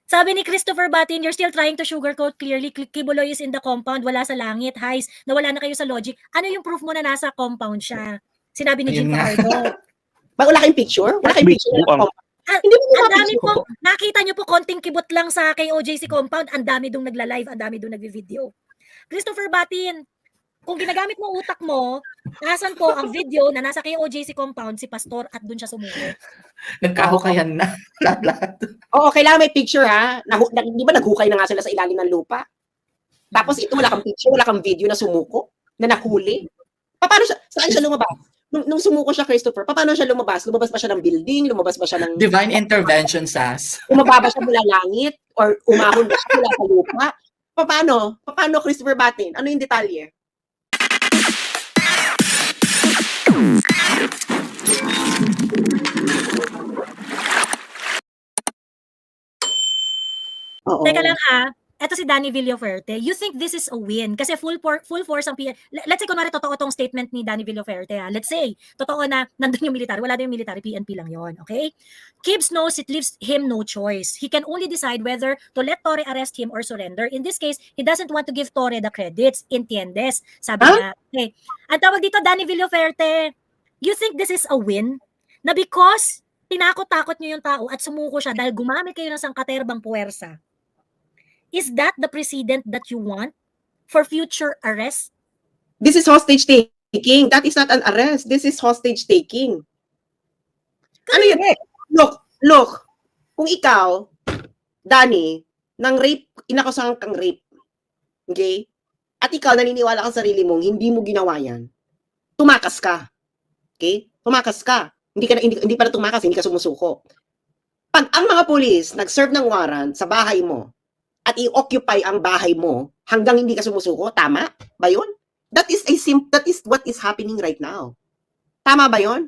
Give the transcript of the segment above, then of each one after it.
Sabi ni Christopher Batin, you're still trying to sugarcoat clearly. Kibuloy is in the compound, wala sa langit. Highs, nawala na kayo sa logic. Ano yung proof mo na nasa compound siya? Sinabi ni Jim Fajardo. Wala kayong picture? Wala kayong picture? Hindi mo ang dami po, nakita nyo po konting kibot lang sa KOJC compound, ang dami dong nagla-live, ang dami dong nagvi-video. Christopher Batin, kung ginagamit mo utak mo, nasan po ang video na nasa KOJC compound si Pastor at dun siya sumuko? Nagkahukayan na lahat. Oo, kailangan may picture ha. Di ba naghukay na nga sila sa ilalim ng lupa? Tapos ito wala kang picture, wala kang video na sumuko, na nahuli. Paano siya, saan siya lumabas? Nung sumuko siya, Christopher, paano siya lumabas? Lumabas ba siya ng building? Lumabas ba siya ng... Divine intervention, Sas. Umababa siya mula langit? Or umahon ba siya mula sa lupa? Paano? Paano, Christopher Batin? Ano yung detalye? Oo. Teka lang eto si Danny Villaferte, you think this is a win? Kasi full force ang let's say kunwari totoo tong statement ni Danny Villaferte let's say, totoo na nandun yung military, wala din yung military, PNP lang yon, okay? Gibbs knows it leaves him no choice. He can only decide whether to let Torre arrest him or surrender. In this case, he doesn't want to give Torre the credits. Entiendes? Sabi niya. Okay. Ang tawag dito, Danny Villaferte, you think this is a win? Na because tinakot-takot niyo yung tao at sumuko siya dahil gumamit kayo ng sangkaterbang puwersa, is that the precedent that you want for future arrest? This is hostage taking. That is not an arrest. This is hostage taking. Ano yun? Look. Kung ikaw, Danny, ng rape, inakusahan kang rape. Okay? At ikaw, naniniwala kang sarili mong hindi mo ginawa yan. Tumakas ka. Okay? Tumakas ka. Hindi pa na tumakas, hindi ka sumusuko. Pag ang mga pulis nag-serve ng warrant sa bahay mo, at i-occupy ang bahay mo hanggang hindi ka sumusuko, tama ba yun? That is what is happening right now. Tama ba yun?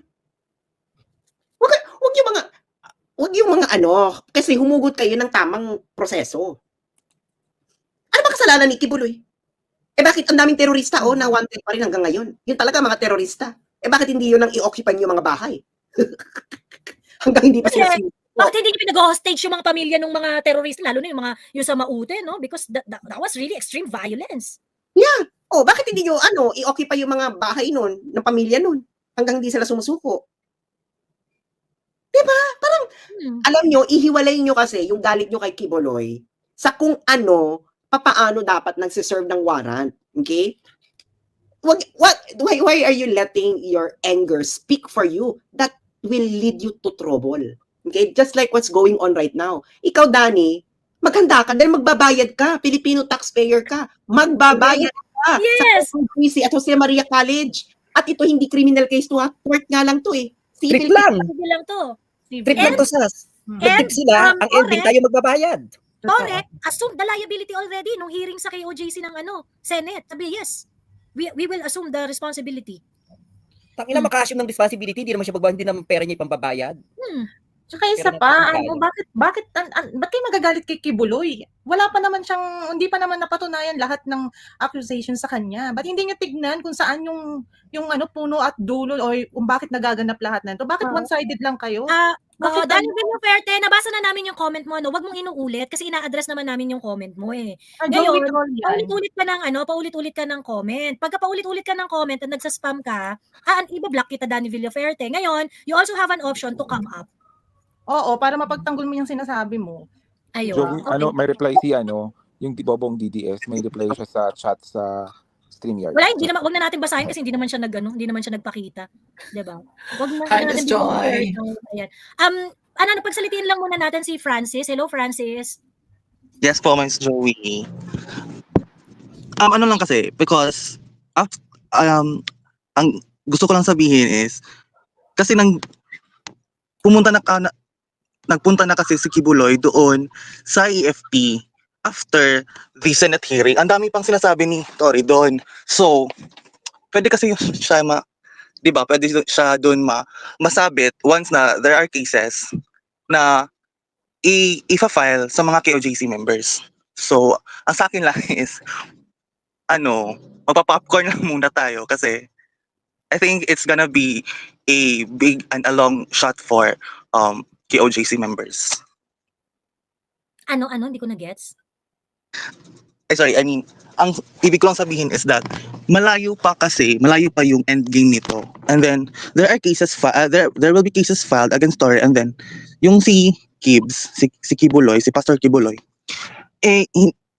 Wag yung mga kasi humugot kayo ng tamang proseso. Ano ba kasalanan ni Kibuloy? Bakit ang daming terorista na wanted pa rin hanggang ngayon? Yun talaga mga terorista. Bakit hindi yun ang i-occupy yung mga bahay? Hanggang hindi pa sila sumusuko. Bakit hindi niyo pinag-hostage yung mga pamilya ng mga terrorist, lalo na yung sa Maute, no? Because that was really extreme violence. Yeah. Bakit hindi niyo i-occupy yung mga bahay nun, ng pamilya nun, hanggang hindi sila sumusuko? Diba? Parang, alam niyo, ihiwalay niyo kasi yung galit niyo kay Kibuloy sa kung papaano dapat nagsiserve ng warrant. Okay? Why are you letting your anger speak for you? That will lead you to trouble. Okay? Just like what's going on right now. Ikaw, Danny, maghanda ka dahil magbabayad ka. Filipino taxpayer ka. Magbabayad ka yes. Sa QC at Jose Maria College. At ito hindi criminal case to Tort nga lang to Trip lang. Lang to. Trip lang to, Sas. Trip sila, ang ending tayo magbabayad. Correct. Assume the liability already nung hearing sa KOJC ng Senate. Sabi, yes. We will assume the responsibility. Tangina maka-assume ng responsibility, hindi naman siya hindi naman pera niya ipambabayad. Tsaka isa pa, bakit kayo magagalit kay Kibuloy? Wala pa naman siyang, hindi pa naman napatunayan lahat ng accusation sa kanya. Ba't hindi niyo tignan kung saan yung puno at dulo o kung bakit nagaganap lahat na ito? Bakit one-sided lang kayo? Danny Villaferte, nabasa na namin yung comment mo, wag mong inuulit kasi ina-address naman namin yung comment mo Ngayon, paulit-ulit ka ng comment. Pagka paulit-ulit ka ng comment at nagsa-spam ka, iba-block kita, Danny Villaferte. Ngayon, you also have an option to come up. Oo, para mapagtanggol mo yung sinasabi mo. Ayun. Joey, may reply si yung Tibobong DDS, may reply siya sa chat sa StreamYard. Wala, wag na natin basahin kasi hindi naman siya nagpakita. 'Di ba? Wag na Hi, natin. Joy. Ayan. Pagsalitiin lang muna natin si Francis. Hello, Francis. Yes po, Miss Joey. Ano lang kasi, because ang gusto ko lang sabihin is kasi nagpunta na kasi si Kibuloy doon sa EFP after the Senate hearing. Ang dami pang sinasabi ni Tory doon. So, pwede kasi siya pwede siya doon masabit once na there are cases na i-file sa mga KOJC members. So, ang sa akin lang is magpa-popcorn lang muna tayo kasi I think it's gonna be a big and a long shot for KOJC members. Ano, hindi ko na-gets. I mean, ang ibig ko lang sabihin is that malayo pa yung end game nito. And then there are cases there will be cases filed against Tory, and then yung si Kibbs, si Kibuloy, si Pastor Kibuloy,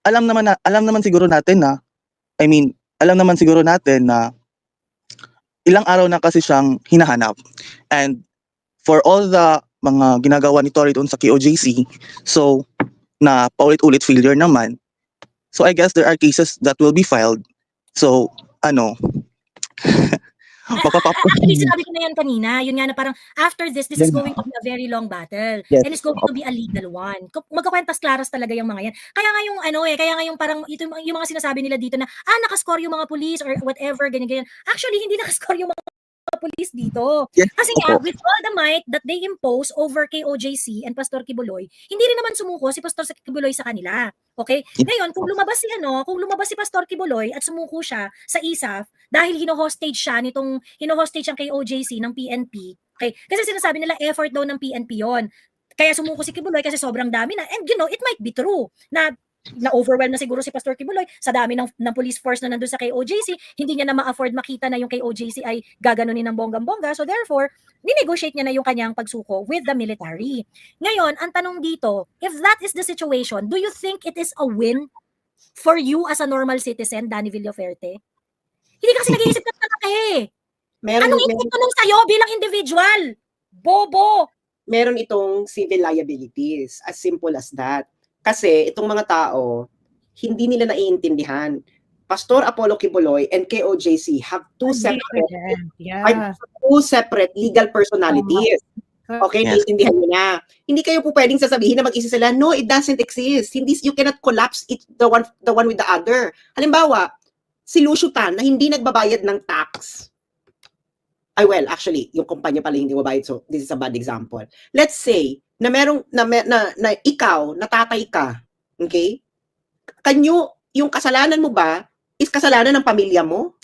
alam naman siguro natin na ilang araw na kasi siyang hinahanap. And for all the mga ginagawa ni Tory doon sa KOJC, so na paulit-ulit failure naman. So I guess there are cases that will be filed. So, Actually, sinabi ko na yan kanina. Yun nga na parang, after this is going to be a very long battle. Yes. And it's going to be a legal one. Magkakwentas klaras talaga yung mga yan. Kaya nga yung parang, ito yung mga sinasabi nila dito na, nakascore yung mga police or whatever, ganyan. Actually, hindi nakascore yung mga police dito. Yes, Kasi nga, opo. with all the might that they impose over KOJC and Pastor Kibuloy, hindi rin naman sumuko si Pastor Kibuloy sa kanila. Okay? Ngayon, kung lumabas si Pastor Kibuloy at sumuko siya sa ISAF dahil hino-hostage ang KOJC ng PNP. Okay? Kasi sinasabi nila effort daw ng PNP 'yon. Kaya sumuko si Kibuloy kasi sobrang dami na, and it might be true na overwhelm na siguro si Pastor Kibuloy sa dami ng police force na nandun sa KOJC, hindi niya na ma-afford makita na yung KOJC ay gaganunin ng bonggang-bongga, so therefore, ninegotiate niya na yung kanyang pagsuko with the military. Ngayon, ang tanong dito, if that is the situation, do you think it is a win for you as a normal citizen, Danny Villaferte? Hindi kasi nag-iisip ka talaga Anong epekto nun sa'yo bilang individual? Bobo! Meron itong civil liabilities, as simple as that. Kasi itong mga tao, hindi nila naiintindihan. Pastor Apollo Kibuloy and KOJC have two separate legal personalities. Okay, Yes. naiintindihan nyo na. Hindi kayo po pwedeng sasabihin na mag-isa sila, no, it doesn't exist. You cannot collapse it, the one with the other. Halimbawa, si Lucio Tan na hindi nagbabayad ng tax. Actually, yung kumpanya pala hindi mabayad, so this is a bad example. Let's say, na merong na ikaw natatay ka, okay? Yung kasalanan mo ba is kasalanan ng pamilya mo?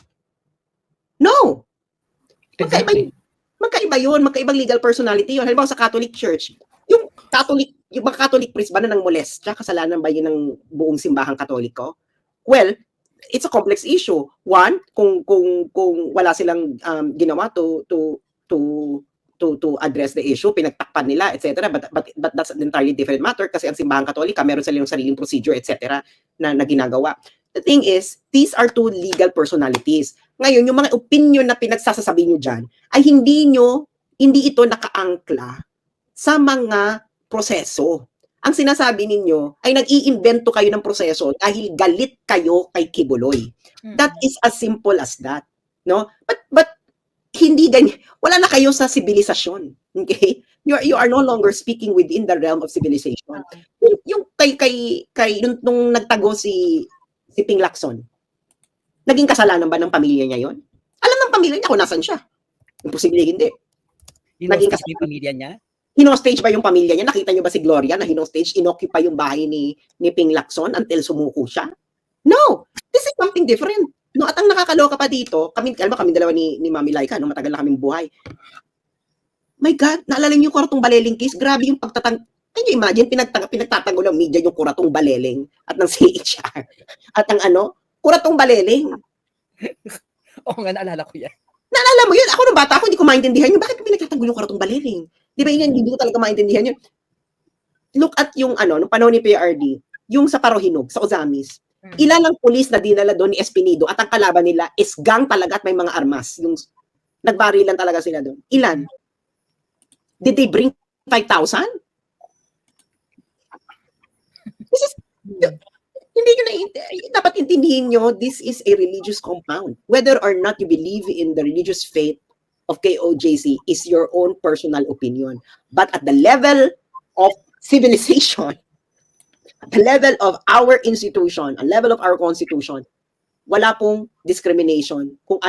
No. Magkaiba yun, magkaibang legal personality yun. Halimbawa sa Catholic Church, yung mga Catholic priest ba na nang molestya, kasalanan ba yun ng buong simbahang Katoliko? Well, it's a complex issue. One, kung wala silang ginawa to address the issue, pinagtakpan nila, etc. But that's an entirely different matter kasi ang simbahang Katolika meron silang sariling procedure, etc. na ginagawa. The thing is, these are two legal personalities. Ngayon, yung mga opinion na pinagsasasabi nyo dyan ay hindi ito nakaangkla sa mga proseso. Ang sinasabi ninyo ay nag-iimbento kayo ng proseso dahil galit kayo kay Kibuloy. That is as simple as that. No? But hindi ganyan. Wala na kayo sa sibilisasyon. Okay? You are no longer speaking within the realm of civilization. Yung nung nagtago si Ping Lacson, naging kasalanan ba ng pamilya niya yon? Alam ng pamilya niya kung nasan siya. Imposible hindi. Naging Hinostage yung pamilya niya? Hinostage ba yung pamilya niya? Nakita niyo ba si Gloria na hinostage? Inoccupy yung bahay ni Ping Lacson until sumuko siya? No! This is something different. No, at ang nakakaloka pa dito, kami dalawa ni Mami Laika, no, matagal na kaming buhay. My God, naalala niyo yung Kuratong Baleling case? Grabe yung pagtatang... Can you imagine, pinagtatanggol ng media yung Kuratong Baleling at ng CHR. At ang Kuratong Baleling. Oo nga, naalala ko yan. Naalala mo yun? Ako nung bata ako, hindi ko maintindihan yun. Bakit pinagtatanggol yung Kuratong Baleling? Di ba yun, hindi ko talaga maintindihan yun. Look at yung nung panahon ni PRD, yung sa Parohinog, sa Ozamis. Ilan ang pulis na dinala doon ni Espinido at ang kalaban nila is gang talaga at may mga armas. Yung nagbarilan talaga sila doon. Ilan? Did they bring 5,000? This is, hindi nyo dapat intindihin nyo, this is a religious compound. Whether or not you believe in the religious faith of KOJC is your own personal opinion. But at the level of civilization, at the level of our institution, a level of our constitution, wala pong discrimination kung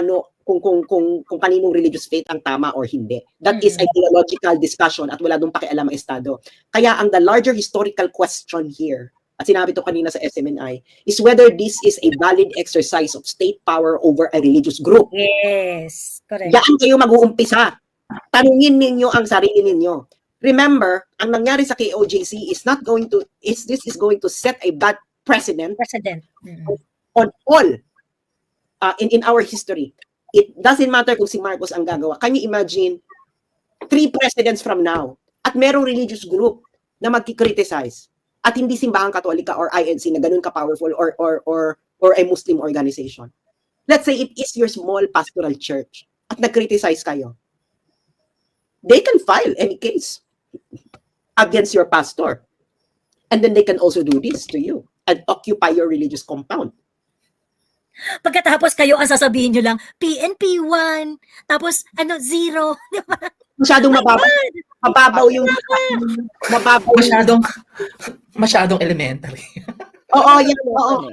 kaninong religious faith ang tama or hindi. That is a theological discussion at wala dong pakialam ang Estado. Kaya ang the larger historical question here, at sinabi to kanina sa SMNI, is whether this is a valid exercise of state power over a religious group. Yes, correct. Diyan kayo mag-uumpisa. Tanungin ninyo ang sarili ninyo. remember, ang nangyari sa KOJC is this is going to set a bad precedent President. on all in our history. It doesn't matter kung si Marcos ang gagawa. Can you imagine 3 presidents from now at merong religious group na magki-criticize at hindi simbahang Katolika or INC na ganun ka-powerful or a Muslim organization. Let's say it is your small pastoral church at nag-criticize kayo. They can file any case against your pastor. And then they can also do this to you and occupy your religious compound. Pagkatapos kayo ang sasabihin nyo lang, PNP 1, tapos 0. Di ba? Masyadong mababaw yung Masyadong elementary. Oo, yan, oo.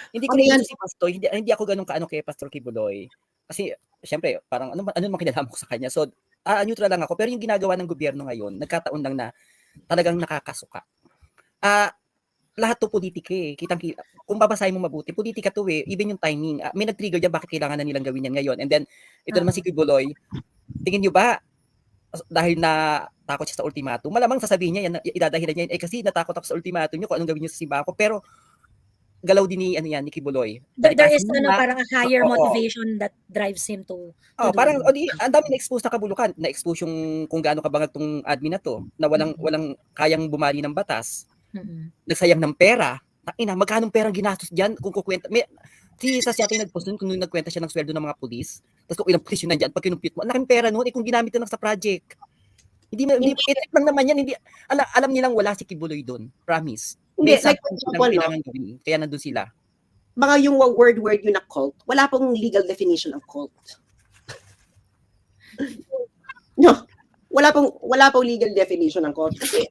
Hindi ko Ano yan? na si Pastor, hindi ako ganun kaano kay Pastor Kibuloy. Kasi syempre, parang ano man kinalaman ko sa kanya. So, neutral lang ako. Pero yung ginagawa ng gobyerno ngayon, nagkataon lang na talagang nakakasuka. Lahat to politika eh. Kung babasahin mo mabuti, politika to eh. Even yung timing. May nag-trigger dyan bakit kailangan na nilang gawin yan ngayon. And then, ito naman si Kibuloy, tingin nyo ba, dahil na takot siya sa ultimatum, malamang sasabihin niya yan, idadahilan niya yan, kasi natakot ako sa ultimatum niyo, kung anong gawin niyo sa simbahan ko. Pero, galaw din ni Kibuloy. There is parang a higher motivation that drives him to parang ang dami na-expose na kabulukan, na-expose yung kung gaano kabangat tong admin na to, na walang kayang bumali ng batas. Nagsayang ng pera. Ina, magkano perang ginastos diyan kung kukwenta? Si yata yung nag-post kung nagkwenta siya ng sweldo ng mga pulis. Tapos kung ilang pulis yun nandiyan, pag kinumpute mo, ang laking pera noon, kung ginamit na lang sa project. Hindi lang naman yan, hindi, alam nilang wala si Kibuloy doon. Promise. Hindi, May like, something kaya nandun sila. mga yung word yun na cult, wala pong legal definition of cult. No, wala pong legal definition ng cult. Kasi,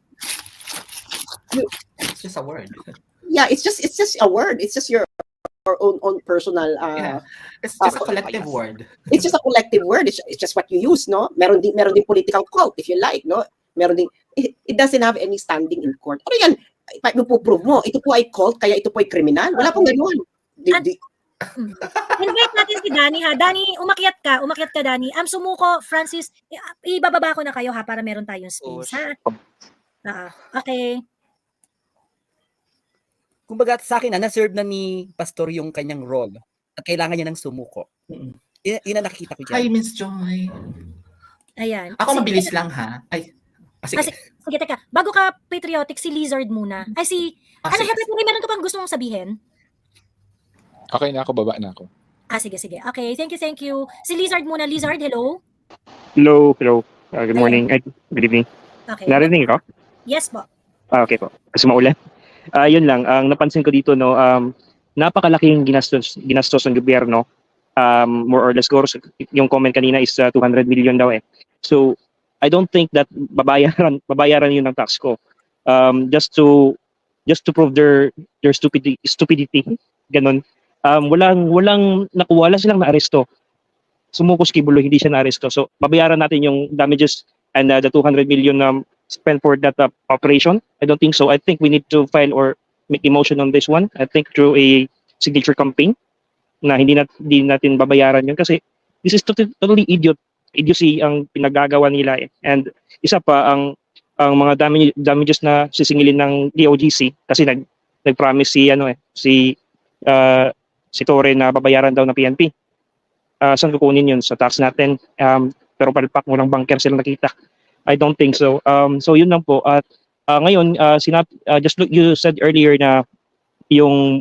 It's just a word. yeah, it's just a word. It's just your own personal Yeah. It's just a collective word. it's just a collective word. It's just what you use, no? Meron din political cult if you like, no? Meron din it doesn't have any standing in court. Ano yan? Ipuprove mo, ito po ay cult, kaya ito po ay kriminal. Wala pong ganoon. Invite natin si Danny ha. Danny, umakyat ka Danny. Sumuko, Francis, ibababa ko na kayo ha para meron tayong space ha. Okay. Kumbaga sa akin na-serve na ni Pastor yung kanyang role at kailangan niya ng sumuko. Yun ang nakikita ko Hi, dyan. Miss Joy. Ayan. Ako mabilis lang ha. Sige. Sige, teka. Bago ka patriotic, si Lizard muna. Sige. Happy Puri, meron ka bang gusto mong sabihin? Okay na ako, baba na ako. Sige. Okay, thank you. Si Lizard muna. Lizard, hello? Hello. Good morning. Good evening. Okay. Narinig ko? Yes po. Okay po. Kasi maulan. Yun lang, ang napansin ko dito, no, napakalaking ginastos ng gobyerno. More or less, yung comment kanina is 200 million daw eh. So, I don't think that babayaran yun ng tax ko. Just to prove their stupidity. Ganon. Walang nakuha, wala silang naaresto. Sumuko si Kibuloy, hindi siya naaresto. So, babayaran natin yung damages and the 200 million spent for that operation. I don't think so. I think we need to file or make a motion on this one. I think through a signature campaign na hindi natin babayaran yun kasi this is totally idiocy ang pinagagawa nila eh. And isa pa ang mga damages na sisingilin ng DOGC kasi nag-promise si Torre na babayaran daw ng PNP. Saan kukunin yun? Sa tax natin. Pero palpak mo ng banker sila nakita. I don't think so. So yun lang po. At ngayon, you said earlier na yung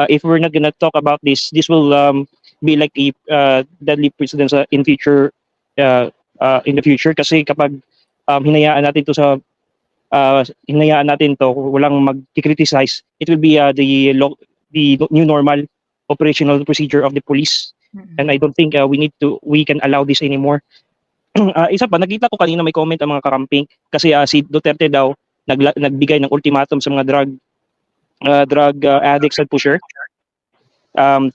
if we're not gonna talk about this will be like a deadly precedent in the future kasi kapag hinayaan natin to walang mag-criticize, it will be the new normal operational procedure of the police. And I don't think we can allow this anymore. Isa pa, nakita ko kanina may comment ang mga kakamping kasi si Duterte daw nagbigay ng ultimatum sa mga drug addicts at pusher.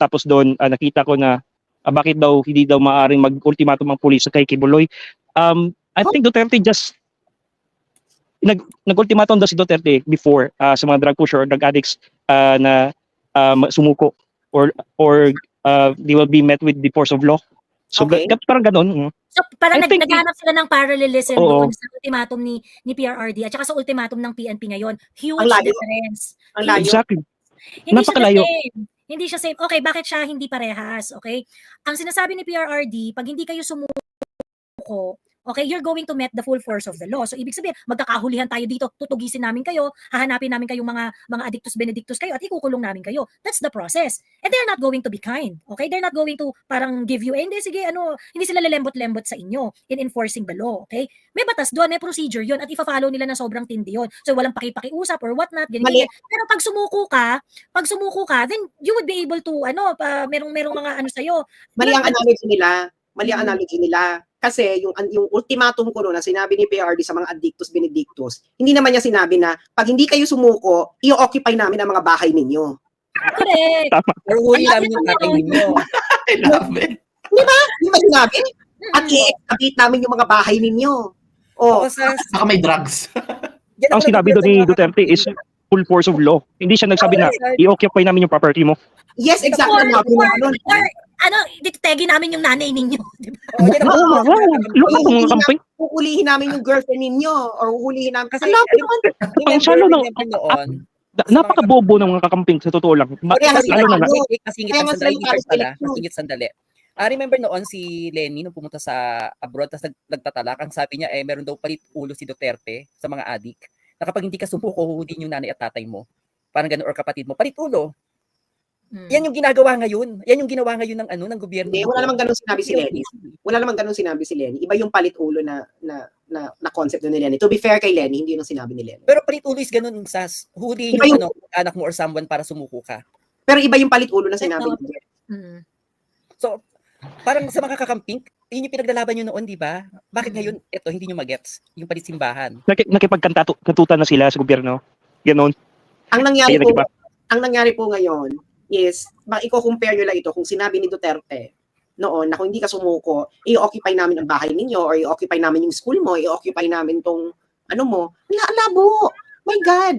Tapos doon nakita ko na bakit daw hindi daw maaaring mag-ultimatum ang pulis kay Kibuloy. I think Duterte just nag-ultimatum daw si Duterte before sa mga drug pusher or drug addicts na sumuko or they will be met with the force of law. So, Okay. parang ganun. So parang I think naghanap sila ng parallelism Oo. doon sa ultimatum ni PRRD at saka sa ultimatum ng PNP ngayon. Huge Ang layo. difference. Ang layo. Exactly. Hindi siya the Napakalayo. same. Hindi siya same. Okay, bakit siya hindi parehas? Okay? Ang sinasabi ni PRRD, pag hindi kayo sumuko, okay, you're going to met the full force of the law. So ibig sabihin, magkakahulihan tayo dito, tutugisin namin kayo, hahanapin namin kayong mga addictus benedictus kayo at ikukulong namin kayo. That's the process. And they're not going to be kind. Okay? They're not going to parang give you, hindi sige, hindi sila lalembot-lembot sa inyo in enforcing the law. Okay? May batas doon, may procedure yun at ifa-follow nila na sobrang tindi yun. So walang pakipakiusap or whatnot, Mali. ganyan. Pero pag sumuko ka, then you would be able to, merong mga sa'yo. Mali ang analogy nila. Mali ang analogy nila. Kasi yung ultimatum ko noon na sinabi ni PRD sa mga addictus benedictus, hindi naman niya sinabi na pag hindi kayo sumuko, i-occupy namin ang mga bahay ninyo. Correct. Or huli namin yung tatay ninyo. I love it. Di ba sinabi? At i-excavate namin yung mga bahay ninyo. Oh, Ako sa Baka may drugs. Yan Ang ako sinabi doon ni Duterte is full force of law. Hindi siya nagsabi na i-occupy namin yung property mo. yes, exactly. Tegi namin yung nanay ninyo. Di ba? Oo, yan ako. Look at mga kamping. Huhulihin namin yung girlfriend ninyo or huhulihin namin. Kasi, Alam mo naman, Ang salo ng- remember noon, Napakabobo ng mga kakamping sa totoo lang. Kaya nga Lalo na, Kasingit Kaya ang nga sandali, sila first pala, election. kasingit sandali. Remember noon si Lenny nung pumunta sa abroad tapos nagtatalak, ang sabi niya meron daw palit ulo si Duterte sa mga adik na kapag hindi ka sumuko, huhulihin yung nanay at tatay mo. Parang gano'n or kapatid mo, palit ulo. Yan yung ginagawa ngayon. Yan yung ginawa ngayon ng gobyerno. Hindi, wala namang ganun sinabi si Lenny. Wala namang ganun sinabi si Lenny. Iba yung palit ulo na concept ni Lenny. To be fair kay Lenny, hindi yun ang sinabi ni Lenny. Pero palit ulo is ganun, Sas. Huhulihin Iba yung yung- anak mo or someone para sumuko ka. Pero iba yung palit ulo na sinabi ni Lenny. So, parang sa mga kakamping, yun yung pinaglalaban nyo noon, di ba? Bakit ngayon, ito, hindi nyo magets? Yung palit simbahan. nakipagkantutan na sila sa gobyerno. Ganon. Ang nangyari Kaya po, nag-iba. ang nangyari po ngayon is, i-compare nyo lang ito kung sinabi ni Duterte noon na kung hindi ka sumuko, i-occupy namin ang bahay ninyo or i-occupy namin yung school mo, i-occupy namin tong labo. My God.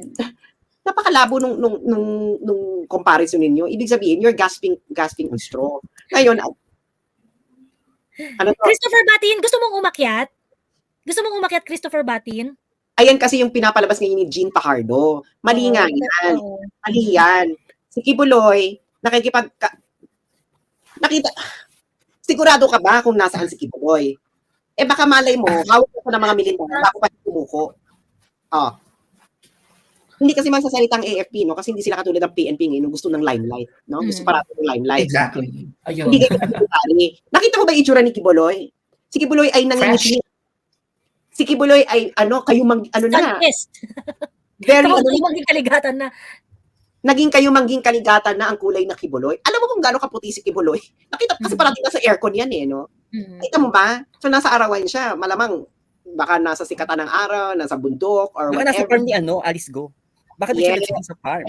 Napakalabo nung comparison ninyo. Ibig sabihin, you're gasping on straw. Ngayon, Christopher Batin, gusto mong umakyat? Gusto mong umakyat, Christopher Batin? ayan kasi yung pinapalabas ngayon ni Jean Fajardo. Mali nga yan. Mali yan. Si Kibuloy, sigurado ka ba kung nasaan si Kibuloy? Baka malay mo, hawak ko ng mga militar, bago pa sumuko. Hindi kasi magsasalitang AFP, no? Kasi hindi sila katulad ng PNP ngayon, gusto ng limelight, no? Gusto parati ng limelight. Exactly. Ayun. Hindi kayo secretary. Nakita mo ba yung itsura ni Kibuloy? Si Kibuloy ay nangingiti. Si Kibuloy ay Sunkist. very Maging kaligatan na. naging mangging kaligatan na ang kulay na Kibuloy. Alam mo kung gaano kaputi si Kibuloy? Nakita kasi parating nasa aircon yan no? Kita mo ba? So nasa arawan siya, malamang baka nasa sikatan ng araw, nasa bundok or Baka nasa whatever. farm ni Alice Go. Baka doon Yes. siya sa farm.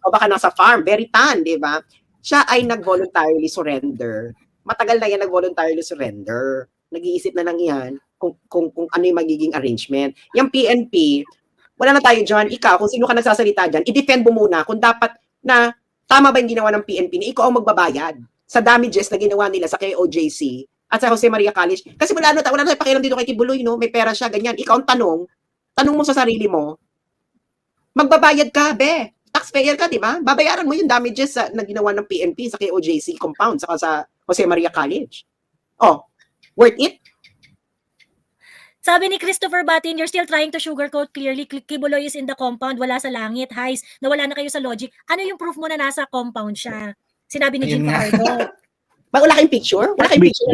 O baka nasa farm, very tan, di ba? Siya ay nag-voluntarily surrender. Matagal na yan nag-voluntarily surrender. Nag-iisip na lang yan kung ano yung magiging arrangement. Yung PNP, wala na tayo dyan. Ikaw, kung sino ka nagsasalita dyan, i-defend mo muna kung dapat na tama ba yung ginawa ng PNP na ikaw ang magbabayad sa damages na ginawa nila sa KOJC at sa Jose Maria College. Kasi wala na tayo pakialam dito kay Kibuloy, no? May pera siya, ganyan. Ikaw ang tanong mo sa sarili mo, magbabayad ka, be. Taxpayer ka, di ba? Babayaran mo yung damages na ginawa ng PNP sa KOJC compound saka sa Jose Maria College. Worth it? Sabi ni Christopher Batin, you're still trying to sugarcoat clearly. Kibuloy is in the compound, wala sa langit. Heis, nawala na kayo sa logic. Ano yung proof mo na nasa compound siya? Sinabi ni Jean Ayun nga. Fajardo. Wala kayong picture? Wala kayong picture?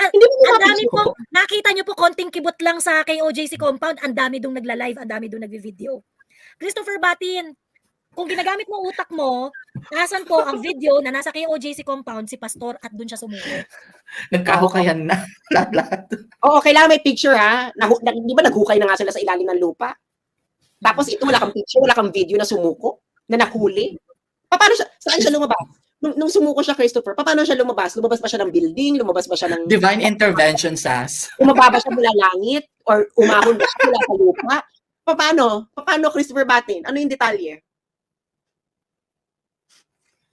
Hindi mo Ang nga dami picture. po, nakita nyo po konting kibot lang sa KOJC compound, ang dami dong nagla-live, ang dami dong nagvi-video. Christopher Batin, kung ginagamit mo utak mo, nasan po ang video na nasa KOJC compound si Pastor at dun siya sumuko. Nagkahukayan na. Lahat. Oo, kailangan may picture ha. Di ba naghukay na nga sila sa ilalim ng lupa? Tapos ito, wala kang picture, wala kang video na sumuko, na nahuli. Paano siya, saan siya lumabas? Nung sumuko siya, Christopher, paano siya lumabas? Lumabas ba siya ng building? Lumabas ba siya ng... Divine intervention, Sas. Umababa siya mula langit? Or umahon ba siya mula sa lupa? Paano, Christopher Batin? Ano yung detalye?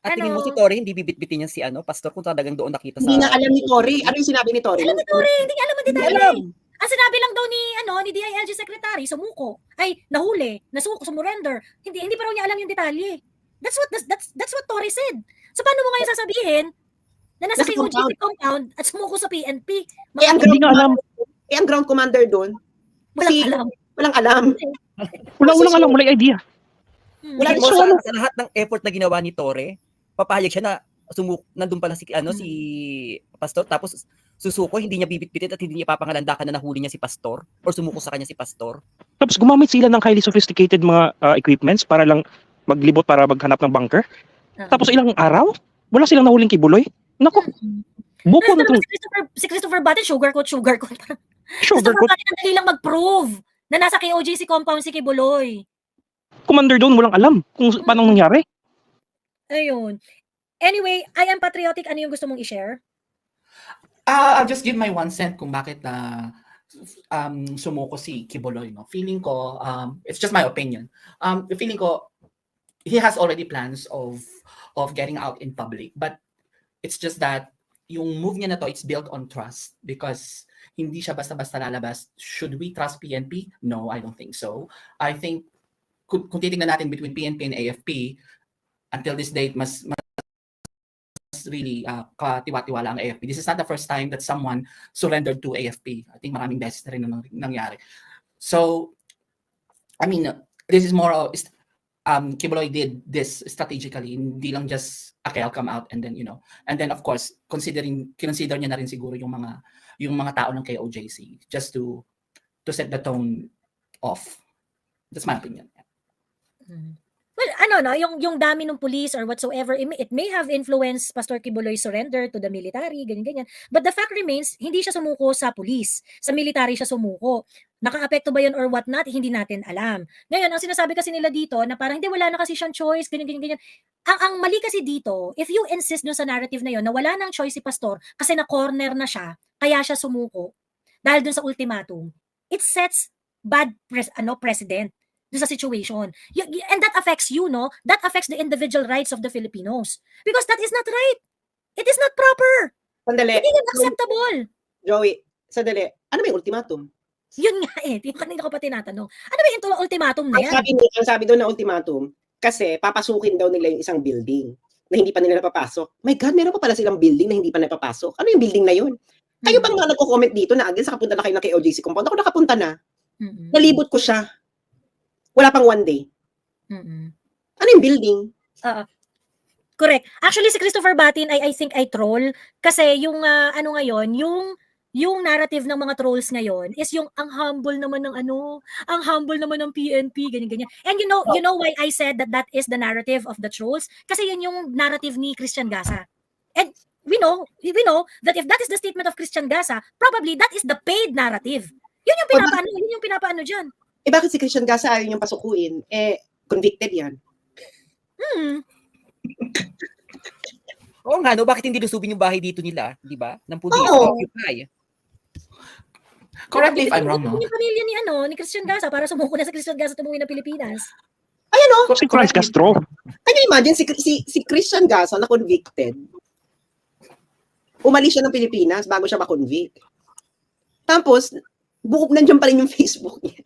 At tingin mo si ano, Tori, hindi bibitbitin niya si pastor kung talagang doon nakita sa... Hindi na alam ni Tori. Ano yung sinabi ni Tori? alam ni Tori, hindi niya alam ang Hindi detalye. alam. Ang sinabi lang daw ni DILG Secretary, sumuko. Ay, nahuli, nasuko, sumurrender. Hindi pa raw niya alam yung detalye. That's what Tori said. So paano mo ngayon sasabihin na nasa Nasa KOGC compound at sumuko sa PNP? Eh, ang Hindi nga alam. ang ground commander doon, Walang si- alam. walang alam. Walang alam, walang idea. Wala Tingin mo so, sa lahat ng effort na ginawa ni Tori, papayag siya na nandun pala si pastor, tapos susuko, hindi niya bibitbitin at hindi niya ipapangalandakan na nahuli niya si pastor or sumuko sa kanya si pastor. Tapos gumamit sila ng highly sophisticated mga equipments para lang maglibot para maghanap ng bunker. Tapos ilang araw, wala silang nahuling kibuloy. Nako, buko na Pero itong si Christopher Batin, sugarcoat. sugar Christopher Batin, ang dali lang mag-prove na nasa KOGC compound si Kibuloy. commander doon, walang alam kung paano nangyari. Ayun. Anyway, I am patriotic. Ano yung gusto mong i-share? I'll just give my 1 cent kung bakit sumuko si Kibuloy. No? Feeling ko, it's just my opinion. Feeling ko, he has already plans of getting out in public. But it's just that yung move niya na to, it's built on trust because hindi siya basta-basta lalabas. Should we trust PNP? No, I don't think so. I think kung titingnan natin between PNP and AFP, until this date, mas really katiwa-tiwala ang AFP. This is not the first time that someone surrendered to AFP. I think maraming beses na rin na nangyari. So, I mean, this is more of, Kibuloy did this strategically, hindi lang just Akel come out and then, and then of course, consider niya na rin siguro yung mga tao ng KOJC just to set the tone off. That's my opinion. Well, yung dami ng police or whatsoever, it may have influenced Pastor Kibuloy's surrender to the military, ganyan-ganyan. But the fact remains, hindi siya sumuko sa police. Sa military siya sumuko. Naka-apekto ba yun or what not, hindi natin alam. Ngayon, ang sinasabi kasi nila dito, na parang hindi, wala na kasi siyang choice, ganyan-ganyan. Ang mali kasi dito, if you insist dun sa narrative na yun, na wala nang choice si Pastor, kasi na-corner na siya, kaya siya sumuko, dahil dun sa ultimatum, it sets bad precedent doon sa situation. And that affects you, no? That affects the individual rights of the Filipinos. Because that is not right. It is not proper. Sandali. Hindi yun acceptable. Joey, sandali. Ano may ultimatum? Yun nga eh. Yung kanina ko pa tinatanong. Ano ba yung ultimatum na yan? Ang sabi doon na ultimatum, kasi papasukin daw nila yung isang building na hindi pa nila napapasok. My God, meron pa pala silang building na hindi pa napapasok. Ano yung building na yun? Kayo bang nga nagko-comment dito na again sa kapunta na kayo ng KOJC compound? Ako nakapunta na. Nalibot ko siya. Wala pang 1 day. Ano yung building? Correct. Actually, si Christopher Batin, I think I troll. Kasi yung, ngayon, yung narrative ng mga trolls ngayon is yung ang humble naman ng PNP, ganyan-ganyan. And you know why I said that is the narrative of the trolls? Kasi yun yung narrative ni Christian Gasa. And we know that if that is the statement of Christian Gasa, probably that is the paid narrative. Yun yung pinapaano dyan. Eh bakit si Christian Gasa ayaw niyang pasukuin? Eh, convicted yan. Oo nga, no? Bakit hindi lusubin yung bahay dito nila? Di ba? Ng pulis. Oo. Occupy. Correct me if I'm wrong, no? Yung pamilya ni Christian Gasa para sumuko na si Christian Gasa tumuwi ng Pilipinas. Ayan o. Si Franz Castro. Can you imagine si Christian Gasa na convicted? Umalis siya ng Pilipinas bago siya ma-convict. Tapos, nandiyan pa rin yung Facebook niya.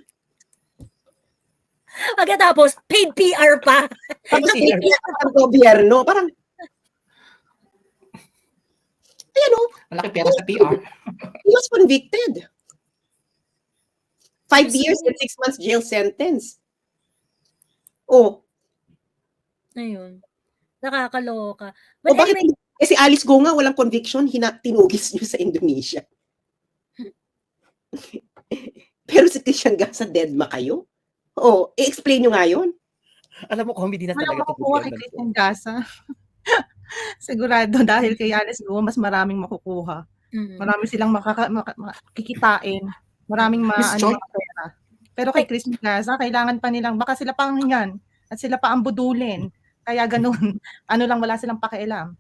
Pagkatapos, paid PR pa. Tapos ang gobyerno, parang, ayan o, Malaki pera sa PR. he was convicted. 5 years and 6 months jail sentence. Oh, Ayun. Nakakaloka. o But bakit anyway, si Alice Go nga walang conviction, tinugis niyo sa Indonesia. Pero si Christian Gasa, dead ma kayo? Oh, i-explain nyo nga yun. Alam mo, comedy na Wala talaga. makukuha kay Christian Gasa. Sigurado dahil kay Alice Go, mas maraming makukuha. Marami silang makikitain. Maraming Miss Joy? pera. Pero kay Christian Gasa, kailangan pa nilang, baka sila pang hingan at sila pa ang budulin. Kaya ganun. Wala silang pakialam.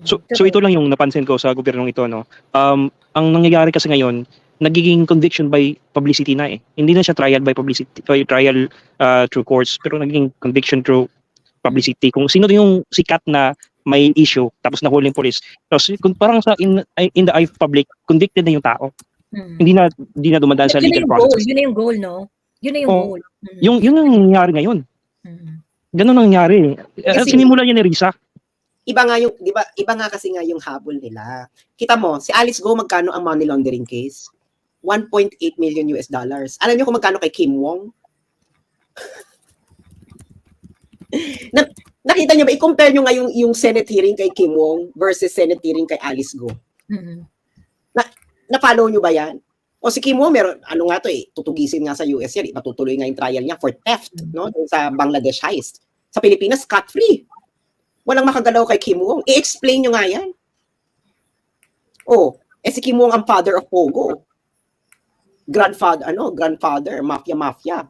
So ito lang yung napansin ko sa gobyernong ito, no. Ang nangyayari kasi ngayon, nagiging conviction by publicity na eh. Hindi na siya trial by publicity, trial through courts, pero nagiging conviction through publicity. Kung sino yung sikat na may issue tapos nahuling police. Tapos kung parang in the eye of public, convicted na yung tao. Mm. Hindi na dumadaan sa Yun na legal yung goal, process. yun na yung goal, no? Yun na yung Oh, goal. Mm. Yun ang nangyayari ngayon. Mm. Ganun ang nangyari. Kasi- Sinimulan niya ni Risa. Iba nga yung, di ba, iba nga kasi nga yung habol nila. Kita mo, si Alice Go, magkano ang money laundering case? 1.8 million US dollars. Alam niyo kung magkano kay Kim Wong? Nakita niyo ba, i-compare niyo nga yung Senate hearing kay Kim Wong versus Senate hearing kay Alice Go. Mm. Na-follow niyo ba yan? O si Kim Wong, meron, ano nga to tutugisin nga sa US yan, ipatutuloy nga yung trial niya for theft, no? Sa Bangladesh heist. Sa Pilipinas, scot-free. Walang makagalaw kay Kim Wong. I-explain nyo nga yan. Si Kim Wong ang father of Pogo. Grandfather, mafia.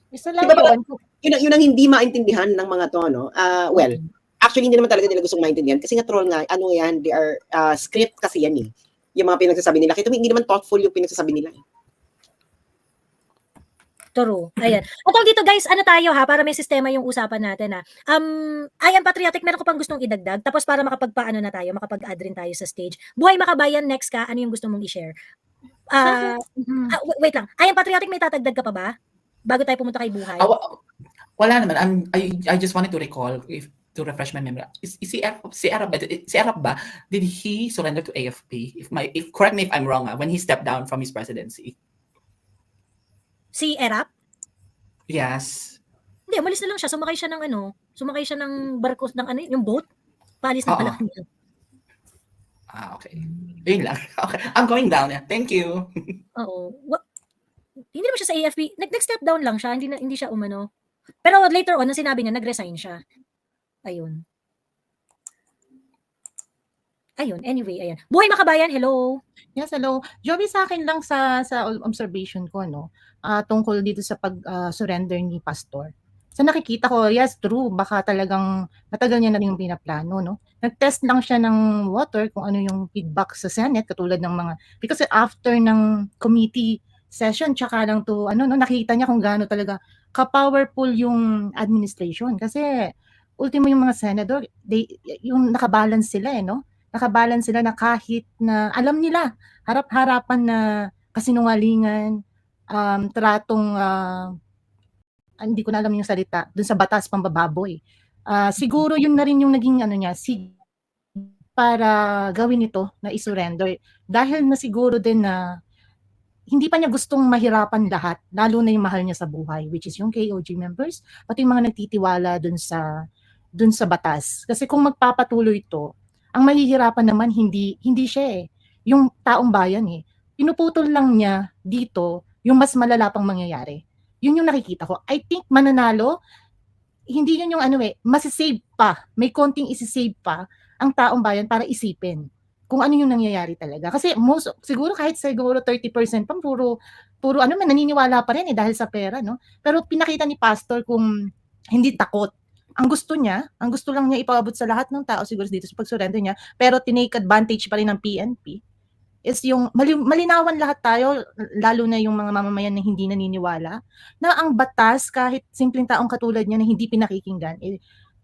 Isa lang Diba ba- yun. Yun ang hindi maintindihan ng mga to, no? Well, actually, hindi naman talaga nila gustong maintindihan kasi nga troll nga, ano yan, they are script kasi yan eh. Yung mga pinagsasabi nila. Kita mo, hindi naman thoughtful yung pinagsasabi nila. True. Ayan. At dito guys, ano tayo ha, para may sistema yung usapan natin ha. I am patriotic, meron ko pang gustong idagdag, tapos para makapag-add rin tayo sa stage. Buhay Makabayan, next ka, ano yung gusto mong i-share? Wait lang. I am patriotic, may tatagdag ka pa ba? Bago tayo pumunta kay Buhay. Wala naman. I just wanted to recall, to refresh my memory. Si Arab ba, did he surrender to AFP? Correct me if I'm wrong, when he stepped down from his presidency. Si Erap? Yes. Hindi, umalis na lang siya. Sumakay siya ng barko, yung boat. Paalis na pala. Okay. Yun lang. Okay. I'm going down. Thank you. Oo. Hindi naman siya sa AFP. Nag-step down lang siya. Hindi siya umano. Pero later on, nang sinabi niya, nag-resign siya. Ayun. Anyway, ayan. Buhay Makabayan, hello. Yes, hello. Joby, sa akin lang sa observation ko, no, tungkol dito sa pag-surrender ni Pastor. Sa nakikita ko, yes, true, baka talagang matagal niya na rin yung pinaplano, no? Nag-test lang siya ng water kung ano yung feedback sa Senate, katulad ng mga, because after ng committee session, tsaka lang to, nakita niya kung gaano talaga ka-powerful yung administration. Kasi, ultimo yung mga senador, yung nakabalance sila, no? Nakabalance sila na kahit na alam nila harap-harapan na kasinungalingan, tratong hindi ko na alam yung salita dun sa batas pambababoy. Siguro yun na rin yung naging niya para gawin ito na i-surrender dahil na siguro din na hindi pa niya gustong mahirapan lahat, lalo na yung mahal niya sa buhay, which is yung KOG members, pati yung mga nagtitiwala dun sa batas. Kasi kung magpapatuloy ito, ang mahihirapan naman hindi siya yung taong bayan Pinuputol lang niya dito yung mas malala pang mangyayari. Yun yung nakikita ko. I think mananalo, hindi yun yung masisave pa. May konting isisave pa ang taong bayan para isipin kung ano yung nangyayari talaga. Kasi siguro kahit siguro 30% pang puro naniniwala pa rin dahil sa pera, no? Pero pinakita ni Pastor kung hindi takot. Ang gusto lang niya ipaabot sa lahat ng tao siguro dito sa pag-surrender niya, pero tinake advantage pa rin ng PNP, is yung malinawan lahat tayo, lalo na yung mga mamamayan na hindi naniniwala, na ang batas, kahit simpleng taong katulad niya na hindi pinakikinggan,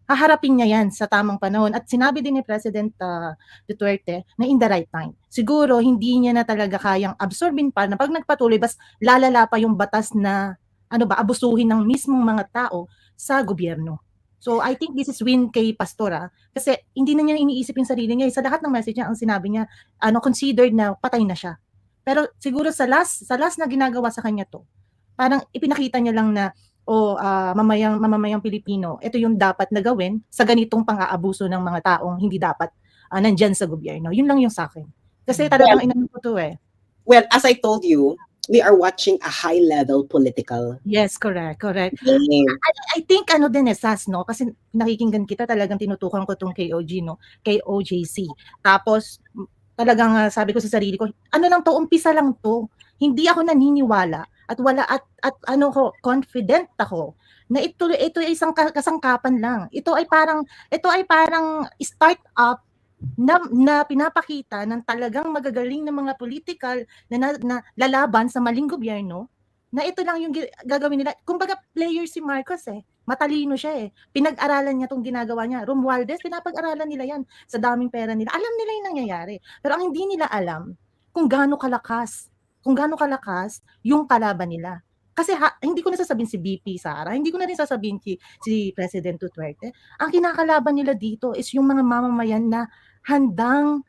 haharapin niya yan sa tamang panahon. At sinabi din ni President Duterte na in the right time. Siguro hindi niya na talaga kayang absorbin pa na pag nagpatuloy, bas lalala pa yung batas na abusuhin ng mismong mga tao sa gobyerno. So I think this is win kay Pastor kasi hindi na niya iniisip yung sarili niya. Sa lahat ng message niya, ang sinabi niya, considered na patay na siya. Pero siguro sa last na ginagawa sa kanya to, parang ipinakita niya lang na mamamayang Pilipino, ito yung dapat na gawin sa ganitong pang-aabuso ng mga taong hindi dapat nandyan sa gobyerno. Yun lang yung sa akin. Kasi talagang inano ko to Well, as I told you, we are watching a high-level political Yes, correct. game. I think din Sas, no? Kasi nakikinggan kita, talagang tinutukan ko tong KOG, no? KOJC. Tapos, talagang sabi ko sa sarili ko, umpisa lang to. Hindi ako naniniwala at confident ako na ito ay isang kasangkapan lang. Ito ay parang start-up na pinapakita ng talagang magagaling na mga political na lalaban sa maling gobyerno na ito lang yung gagawin nila. Kumbaga player si Marcos matalino siya Pinag-aralan niya tong ginagawa niya. Romualdez, pinapag-aralan nila yan sa daming pera nila. Alam nila yung nangyayari. Pero ang hindi nila alam kung gaano kalakas yung kalaban nila. Kasi hindi ko na sasabihin si BP Sara, hindi ko na rin sasabihin si President Duterte. Ang kinakalaban nila dito is yung mga mamamayan na handang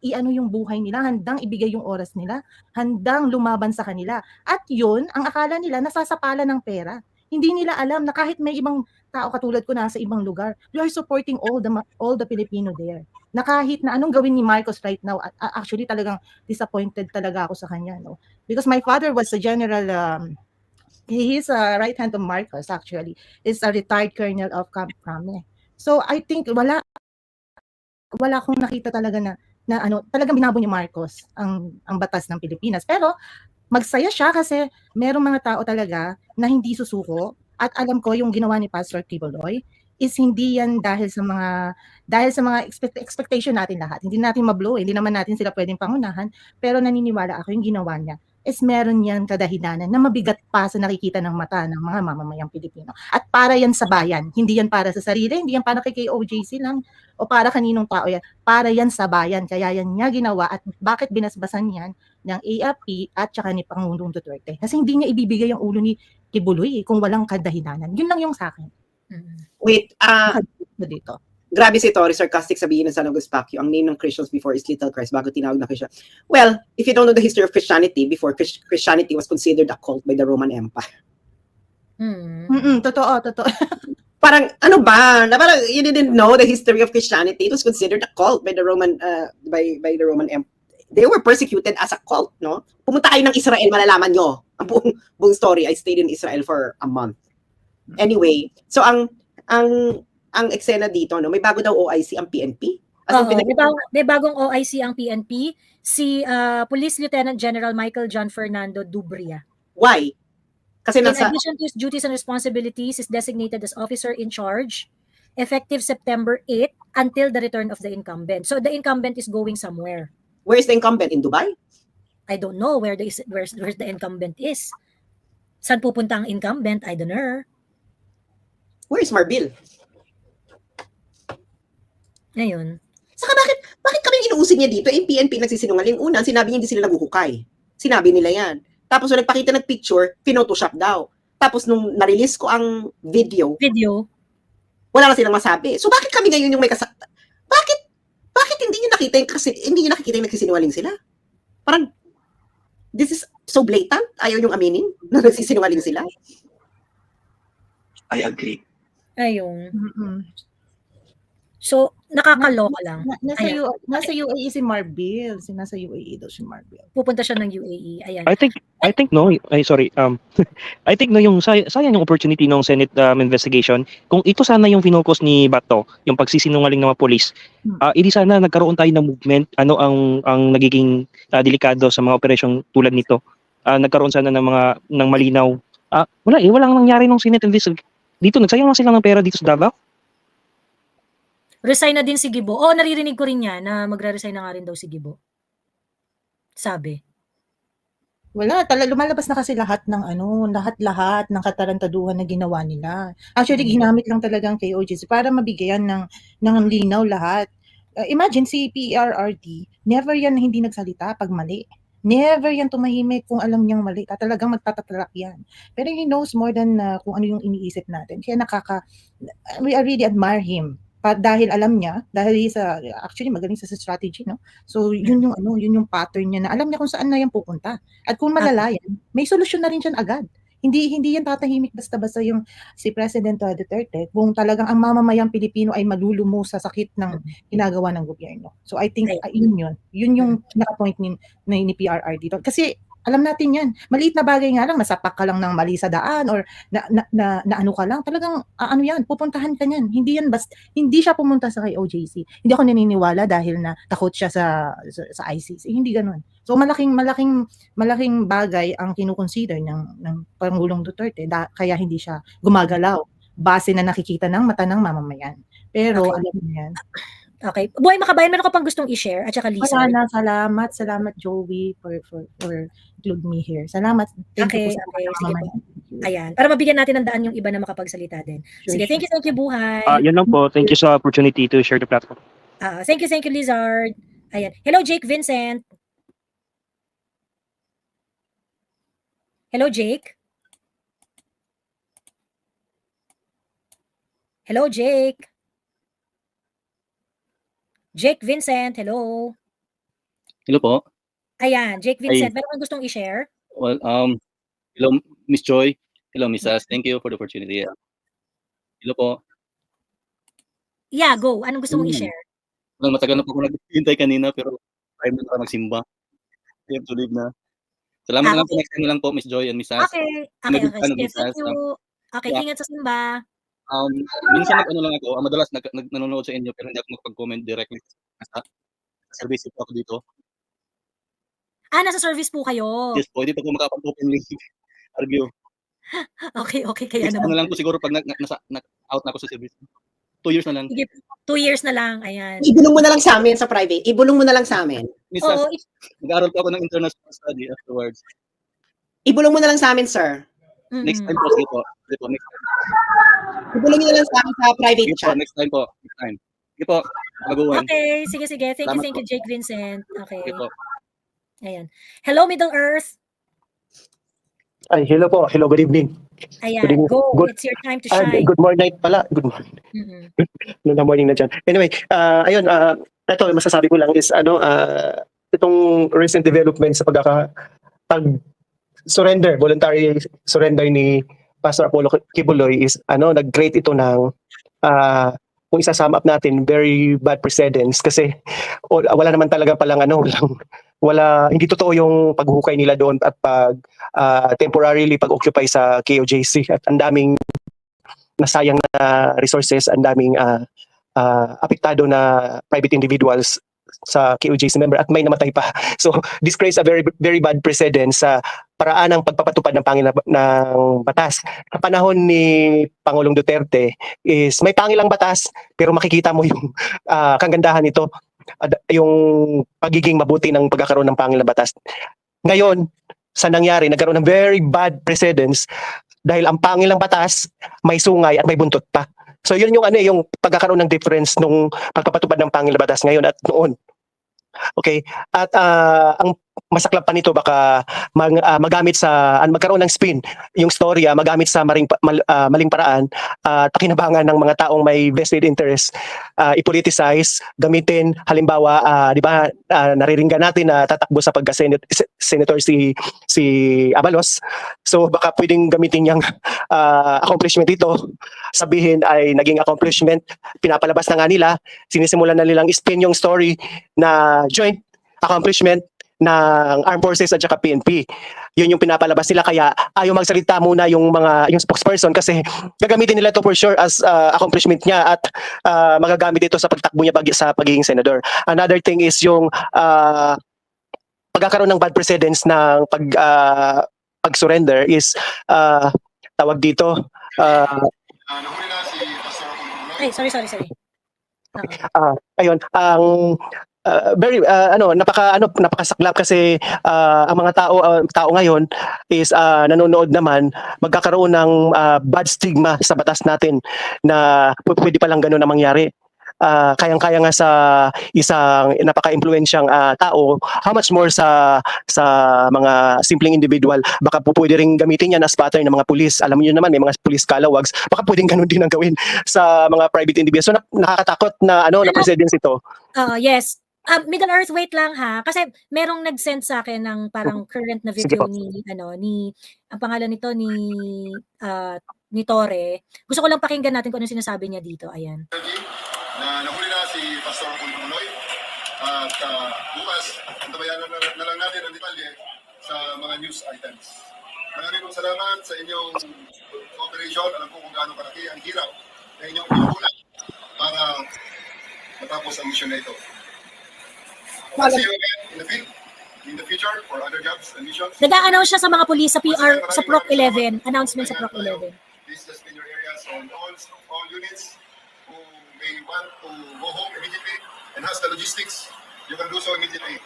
iano yung buhay nila, handang ibigay yung oras nila, handang lumaban sa kanila. At yun, ang akala nila nasasapala ng pera. Hindi nila alam na kahit may ibang tao katulad ko nasa ibang lugar, you are supporting all the Filipino there. Na kahit na anong gawin ni Marcos right now, actually talagang disappointed talaga ako sa kanya, no? Because my father was a general, he is a right hand of Marcos actually. Is a retired colonel of Camp Crame. So I think wala akong nakita talaga na talagang binabo ni Marcos ang batas ng Pilipinas. Pero magsaya siya kasi merong mga tao talaga na hindi susuko, at alam ko yung ginawa ni Pastor Kibuloy is hindi yan dahil sa mga expectation natin lahat. Hindi natin mablow, hindi naman natin sila pwedeng pangunahan, pero naniniwala ako yung ginawa niya is meron yan kadahilanan na mabigat pa sa nakikita ng mata ng mga mamamayang Pilipino. At para yan sa bayan, hindi yan para sa sarili, hindi yan para kay KOJC lang o para kaninong tao yan, para yan sa bayan. Kaya yan niya ginawa, at bakit binasbasan yan ng AFP at saka ni Pangulong Duterte? Kasi hindi niya ibibigay ang ulo ni Kibuloy kung walang kadahilanan. Yun lang yung sa akin. Wait, Dito. grabe si Tori, sarcastic sabihin ng San August Pacquiao, ang name ng Christians before is Little Christ, bago tinawag na Christian. Well, if you don't know the history of Christianity, before Christianity was considered a cult by the Roman Empire. Totoo. Parang, ano ba? Na parang, you didn't know the history of Christianity. It was considered a cult by the Roman, by the Roman Empire. They were persecuted as a cult, no? Pumunta kayo ng Israel, malalaman nyo. Ang buong story, I stayed in Israel for a month. Anyway, so ang eksena dito, no, may bago daw OIC ang PNP. May bagong OIC ang PNP, si Police Lieutenant General Michael John Fernando Dubria. Why? Kasi In nasa addition to his duties and responsibilities, is designated as officer in charge effective September 8 until the return of the incumbent. So the incumbent is going somewhere. where is the incumbent? In Dubai? I don't know where the incumbent is. Saan pupunta ang incumbent? I don't know. Where is Marbil? Ngayon. Saka bakit kami inuusig niya dito? Yung PNP nagsisinungaling. Una, sinabi niya hindi sila naguhukay. Sinabi nila yan. Tapos nung nagpakita ng picture, pinotoshop daw. Tapos nung na-release ko ang video, wala na silang masabi. So bakit kami ngayon yung may bakit hindi niyo nakita yung nagsisinungaling sila? Parang, this is so blatant. Ayaw yung aminin na nagsisinungaling sila. I agree. Ayun. So, nakakaloka lang. Nasa UAE si Marbil. Nasa UAE daw si Marbil. Pupunta siya ng UAE. Ayan. I think no, sorry. I think no, yung sayang yung opportunity ng Senate investigation. Kung ito sana yung focus ni Bato, yung pagsisinungaling ng mga police, hindi sana nagkaroon tayo ng movement, ano ang nagiging delikado sa mga operasyong tulad nito. Nagkaroon sana ng malinaw. Walang nangyari nung Senate investigation. Dito nagsayang lang sila ng pera dito sa Davao. Resign na din si Gibo. Naririnig ko rin yan na magre-resign na nga rin daw si Gibo. Sabi. Wala, lumalabas na kasi lahat ng lahat ng katarantaduhan na ginawa nila. Actually, ginamit lang talagang KOJC para mabigyan ng linaw lahat. Imagine si PRRD, never yan na hindi nagsalita pag mali. Never yan tumahimik kung alam niyang mali. Talagang magtatatlak yan. Pero he knows more than kung ano yung iniisip natin. Kaya we really admire him. Dahil alam niya, dahil actually magaling sa strategy, no? So yun yung pattern niya na alam niya kung saan na yan pupunta. At kung malala yan, may solusyon na rin siya agad. Hindi yan tatahimik basta-basta yung si President Duterte kung talagang ang mamamayang Pilipino ay malulumo sa sakit ng ginagawa ng gobyerno. So I think yun yung pinaka-point ni PRR dito. Kasi alam natin yan. Maliit na bagay nga lang, nasapak ka lang ng mali sa daan or na ano ka lang. Talagang yan, pupuntahan ka niyan. Hindi siya pumunta sa kay OJC. Hindi ako naniniwala dahil na takot siya sa ICC. Hindi ganoon. So malaking bagay ang kinukonsider ng Pangulong Duterte kaya hindi siya gumagalaw base na nakikita ng mata ng mamamayan. Pero alam niyo yan. Okay. Buhay Makabayan, meron ka pang gustong i-share at saka Lisa? Wala na, salamat Joey for include me here. Salamat. Thank you po Okay, sa okay. mga Sige po. mamamayan. Ayan. Para mabigyan natin ng daan yung iba na makapagsalita din. Sige, thank you, Buhay. Yun lang po. Thank you sa opportunity to share the platform. Thank you, Lizard. Ayan. Hello, Jake Vincent. Hello, Jake. Hello, Jake. Jake Vincent, hello. Hello po. Ayan, Jake Vincent, meron kang gustong i-share? Well, hello, Miss Joy. Hello, Miss As. Thank you for the opportunity. Hello po. Yeah, go. Anong gusto mong i-share? Well, matagal na po ako naghihintay kanina pero time na para magsimba. I have to leave na. Salamat na lang po. Okay. Next time na lang po, Miss Joy and Miss As. Okay. Nag- Sige, ano, Miss thank As, you. Okay, yeah. ingat sa simba. Minsan nag-ano lang ako. Madalas nanonood sa inyo pero hindi ako makapag-comment directly sa service po ako dito. Nasa service po kayo. Yes po, hindi pa po makapag-openly argue. Okay, kaya Next time naman. na lang po siguro pag out na ako sa service. 2 years na lang. Sige, 2 years na lang. Ayan. Ibulong mo na lang sa amin sa private. Ibulong mo na lang sa amin. Miss As, Oo, nag-aaral po ako ng international study afterwards. Ibulong mo na lang sa amin, sir. Next time po, sige po. Sige po, next time. Ibulong niyo na lang sa amin sa private Sige po, chat. next time po. Next time. Sige po, baguhan. Okay, sige. Thank Salamat you, Jake Vincent. Okay. Sige po. Ayan. Hello, Middle Earth. Ay, hello po. Hello, good evening. Ayan, Good evening. go. Good- It's your time to shine. Good morning pala. Good morning. Mm-mm. Good morning na dyan. Anyway, ayun, ito, masasabi ko lang is, itong recent development sa pag-surrender, voluntary surrender ni Pastor Apollo Kibuloy is, nag-create ito ng, kung isa-sum up natin, very bad precedents kasi wala naman talaga palang hindi totoo yung paghuhukay nila doon at temporarily pag-occupy sa KOJC at ang daming nasayang na resources, ang daming apektado na private individuals sa KOJC member at may namatay pa. So this creates a very very bad precedent sa paraan ng pagpapatupad ng ng batas. Sa panahon ni Pangulong Duterte is may pangilang batas pero makikita mo yung kagandahan nito, yung pagiging mabuti ng pagkakaroon ng pangilang batas. Ngayon, sa nangyari, nagkaroon ng very bad precedents dahil ang pangilang batas may sungay at may buntot pa. So yun yung yung pagkakaroon ng difference nung pagpapatupad ng pangilang batas ngayon at noon. Okay? At ang masaklap pa nito baka magamit sa magkaroon ng spin yung storya, magamit sa maling paraan at pakinabangan ng mga taong may vested interest, ipoliticize, gamitin halimbawa, di ba, nariringgan natin na tatakbo sa pagka-senator si Abalos. So baka pwedeng gamitin yung accomplishment dito, sabihin ay naging accomplishment, pinapalabas na nga nila, sinisimulan na nilang spin yung story na joint accomplishment ng Armed Forces at saka PNP. Yun yung pinapalabas nila kaya ayaw magsalita muna yung spokesperson kasi gagamitin nila to for sure as accomplishment niya at magagamit ito sa pagtakbo niya sa pagiging senador. Another thing is yung pagkakaroon ng bad precedents ng pag-surrender is tawag dito Ay, sorry. ayun, ang very napakasaklap kasi ang mga tao ngayon is nanonood naman, magkakaroon ng bad stigma sa batas natin na pwede palang gano'n na mangyari. Kayang-kaya nga sa isang napaka-impluwensyang tao, how much more sa mga simpleng individual. Baka po pwede rin gamitin yan as pattern ng mga pulis. Alam niyo naman, may mga pulis calawags. Baka pwedeng ganun din ang gawin sa mga private individuals. So nakakatakot na na precedents ito. Yes. Middle Earth, wait lang ha. Kasi merong nag-send sa akin ng parang current na video ni ang pangalan nito ni Torre. Gusto ko lang pakinggan natin kung ano sinasabi niya dito. Ayan. Na nahuli na si Pastor Pulmonoy at bukas antabayan na lang natin ang detalye sa mga news items. Maraming salamat sa inyong cooperation. Alam ko kung gaano kalaki ang hirap na inyong pinukulan para matapos ang mission na ito. See you again in the future for other jobs and missions. Nag-a-announce siya sa mga pulis sa PR, sa Proc 11. Announcement sa Proc 11. Please just in your areas on all units. who may want to go home immediately and has the logistics, you can do so immediately.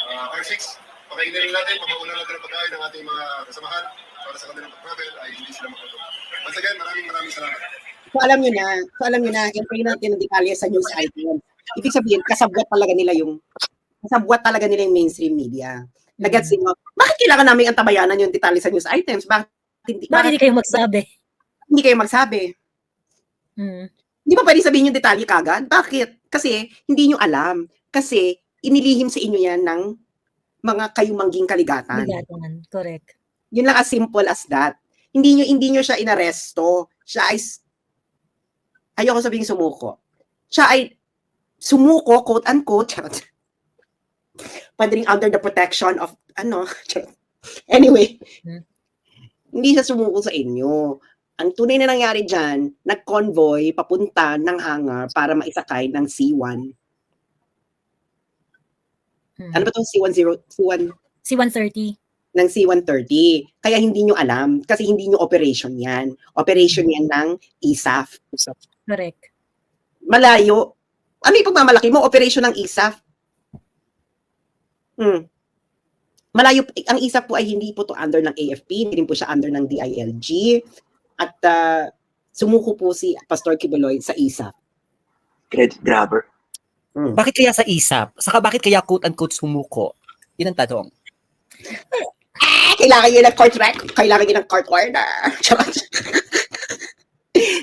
R6, pakainin rin natin, papauna natin ang pagkain ng ating mga kasamahan para sa kanilang pag-travel ay hindi sila makatulog. Once again, maraming salamat. So alam nyo na, entry natin ng detalye sa news item. Ibig sabihin, kasabwat talaga nila yung mainstream media. Nagets nyo, bakit kailangan namin antabayanan yung detalye sa news items? Bakit hindi kayo magsabi? Hindi kayo magsabi. Hindi ba pwede sabihin yung detalye kagad? Bakit? Kasi hindi nyo alam. Kasi inilihim sa inyo yan ng mga kayumangging kaligatan. Correct. Yun lang as simple as that. Hindi nyo siya inaresto. Siya ay ayoko sabihin sumuko. Siya ay sumuko, quote unquote. Pwede rin under the protection of anyway. Hindi siya sumuko sa inyo. Ang tunay na nangyari dyan, nag-convoy papunta ng hangar para maisakay ng C1. Ano ba itong C-130. Ng C-130. Kaya hindi nyo alam. Kasi hindi nyo operation yan. Operation yan ng ISAF. Correct. Malayo. Ano yung pagmamalaki mo? Operation ng ISAF. Malayo. Ang ISAF po ay hindi po to under ng AFP. Hindi rin po siya under ng DILG. At sumuko po si Pastor Kibuloy sa ISAF. Credit grabber. Bakit kaya sa ISAP? Saka bakit kaya quote-unquote sumuko? Yun ang tanong. Kailangan nyo ng court record. Kailangan nyo ng court order.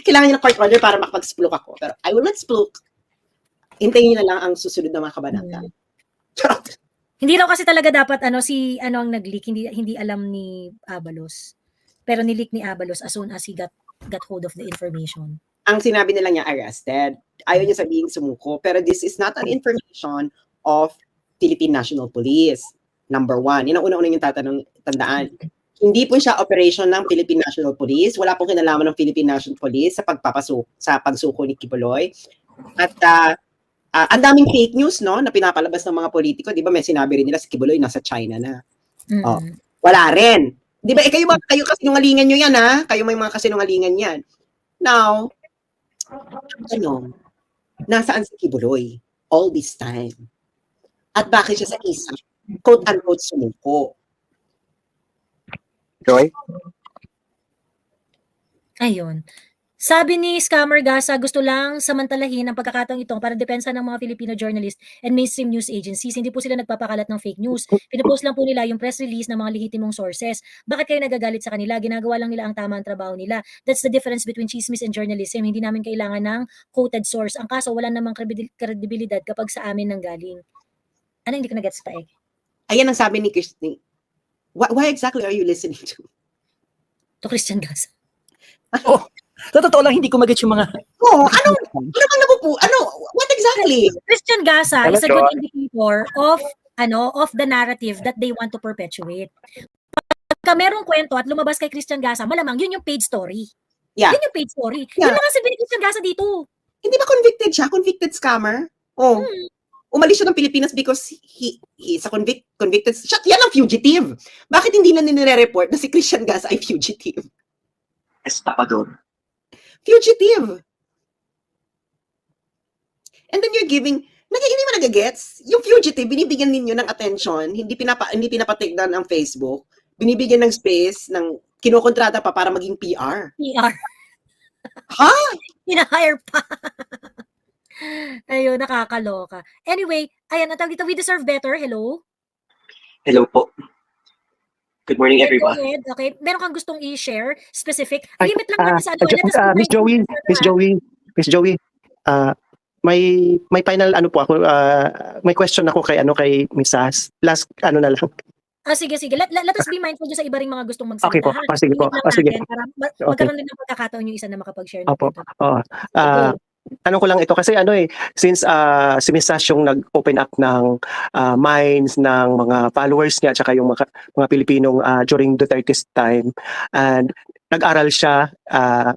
Kailangan nyo ng court order para makapag-splook ako. Pero I will not splook. Hintayin nyo na lang ang susunod na mga kabanata. Hindi raw kasi talaga dapat ang nag-leak, hindi alam ni Abalos. Pero ni-leak ni Abalos as soon as he got hold of the information. Ang sinabi nila niya arrested. Ayaw niya sabihin sumuko. Pero this is not an information of Philippine National Police. Number one. Yun ang una-una yung tandaan. Hindi po siya operation ng Philippine National Police. Wala pong kinalaman ng Philippine National Police sa pagsuko ni Kibuloy. At ang daming fake news na pinapalabas ng mga politiko. Di ba may sinabi rin nila si Kibuloy nasa China na. Wala rin. Di ba? Kayo kasinungalingan nyo yan, ha? Kayo may mga kasinungalingan yan. Now, nasaan si Kibuloy all this time? At bakit siya sa ISAF? Quote-unquote sumuko. Joy? Ayun. Sabi ni Scammer Gasa, gusto lang samantalahin ang pagkakataong ito para depensa ng mga Filipino journalists and mainstream news agencies. Hindi po sila nagpapakalat ng fake news. Pinupost lang po nila yung press release ng mga lehitimong sources. Bakit kayo nagagalit sa kanila? Ginagawa lang nila ang tama ang trabaho nila. That's the difference between chismis and journalism. Hindi namin kailangan ng quoted source. Ang kaso, wala namang kredibilidad kapag sa amin nanggaling. Ano hindi ko na-gets pa eh? Ayan ang sabi ni Christine. Why exactly are you listening to? To Christian Gasa. Sa totoo lang, hindi ko mag-get yung mga... What exactly? Christian Gasa is a good indicator of the narrative that they want to perpetuate. Pagka merong kwento at lumabas kay Christian Gasa, malamang yun yung page story. Yeah. Yun yung page story. Yeah. Yun lang ang sabi ni Christian Gasa dito. Hindi ba convicted siya? Convicted scammer? Umalis siya ng Pilipinas because he's a convicted... Yan ang fugitive. Bakit hindi na nire-report na si Christian Gasa ay fugitive? Estapador. Fugitive. And then you're giving... Hindi mo nagagets? Yung fugitive, binibigyan ninyo ng attention, hindi pinapa-take down ang Facebook, binibigyan ng space, kinukontrata pa para maging PR. PR. Ha? Hina-hire pa. Ayun, nakakaloka. Anyway, ayan, natawag dito, we deserve better. Hello? Hello po. Good morning, everyone. Okay, meron kang gustong i-share specific? Limit lang natin sa Miss Joey, may final po ako, may question ako kay Miss Sas. Last na lang. Sige. Let us be mindful sa iba ring mga gustong magsalita. Okay po. Sige po. Sige. Para magkaroon din ng pagkakataon yung isa na makapag-share. Opo. Tanong ko lang ito kasi since si Miss Sash yung nag-open up ng minds ng mga followers niya at saka yung mga Pilipinong during Duterte's time, and nag-aral siya,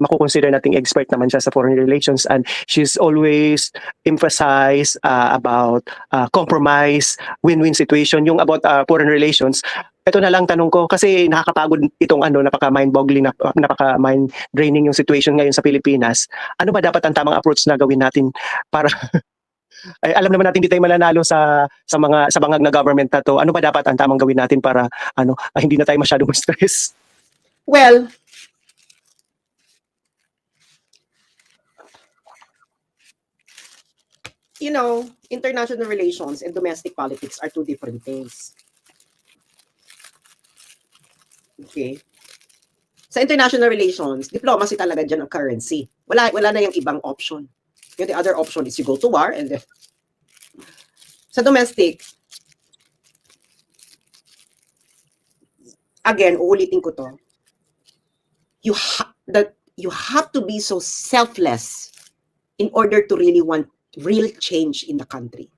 makukonsider nating expert naman siya sa foreign relations, and she's always emphasized about compromise, win-win situation, yung about foreign relations. ito na lang tanong ko kasi nakakapagod itong napaka-mind-boggling, napaka-mind draining yung situation ngayon sa Pilipinas. Ano ba dapat ang tamang approach na gawin natin para ay, alam naman natin hindi tayo mananalo sa bangag na government na to. Ano ba dapat ang tamang gawin natin para hindi na tayo masyadong stress? Well, international relations and domestic politics are two different things. Okay? Sa international relations, diplomacy talaga dyan ang currency. Wala na yung ibang option. The other option is you go to war and then sa domestic, again, uulitin ko to, you have to be so selfless in order to really want real change in the country.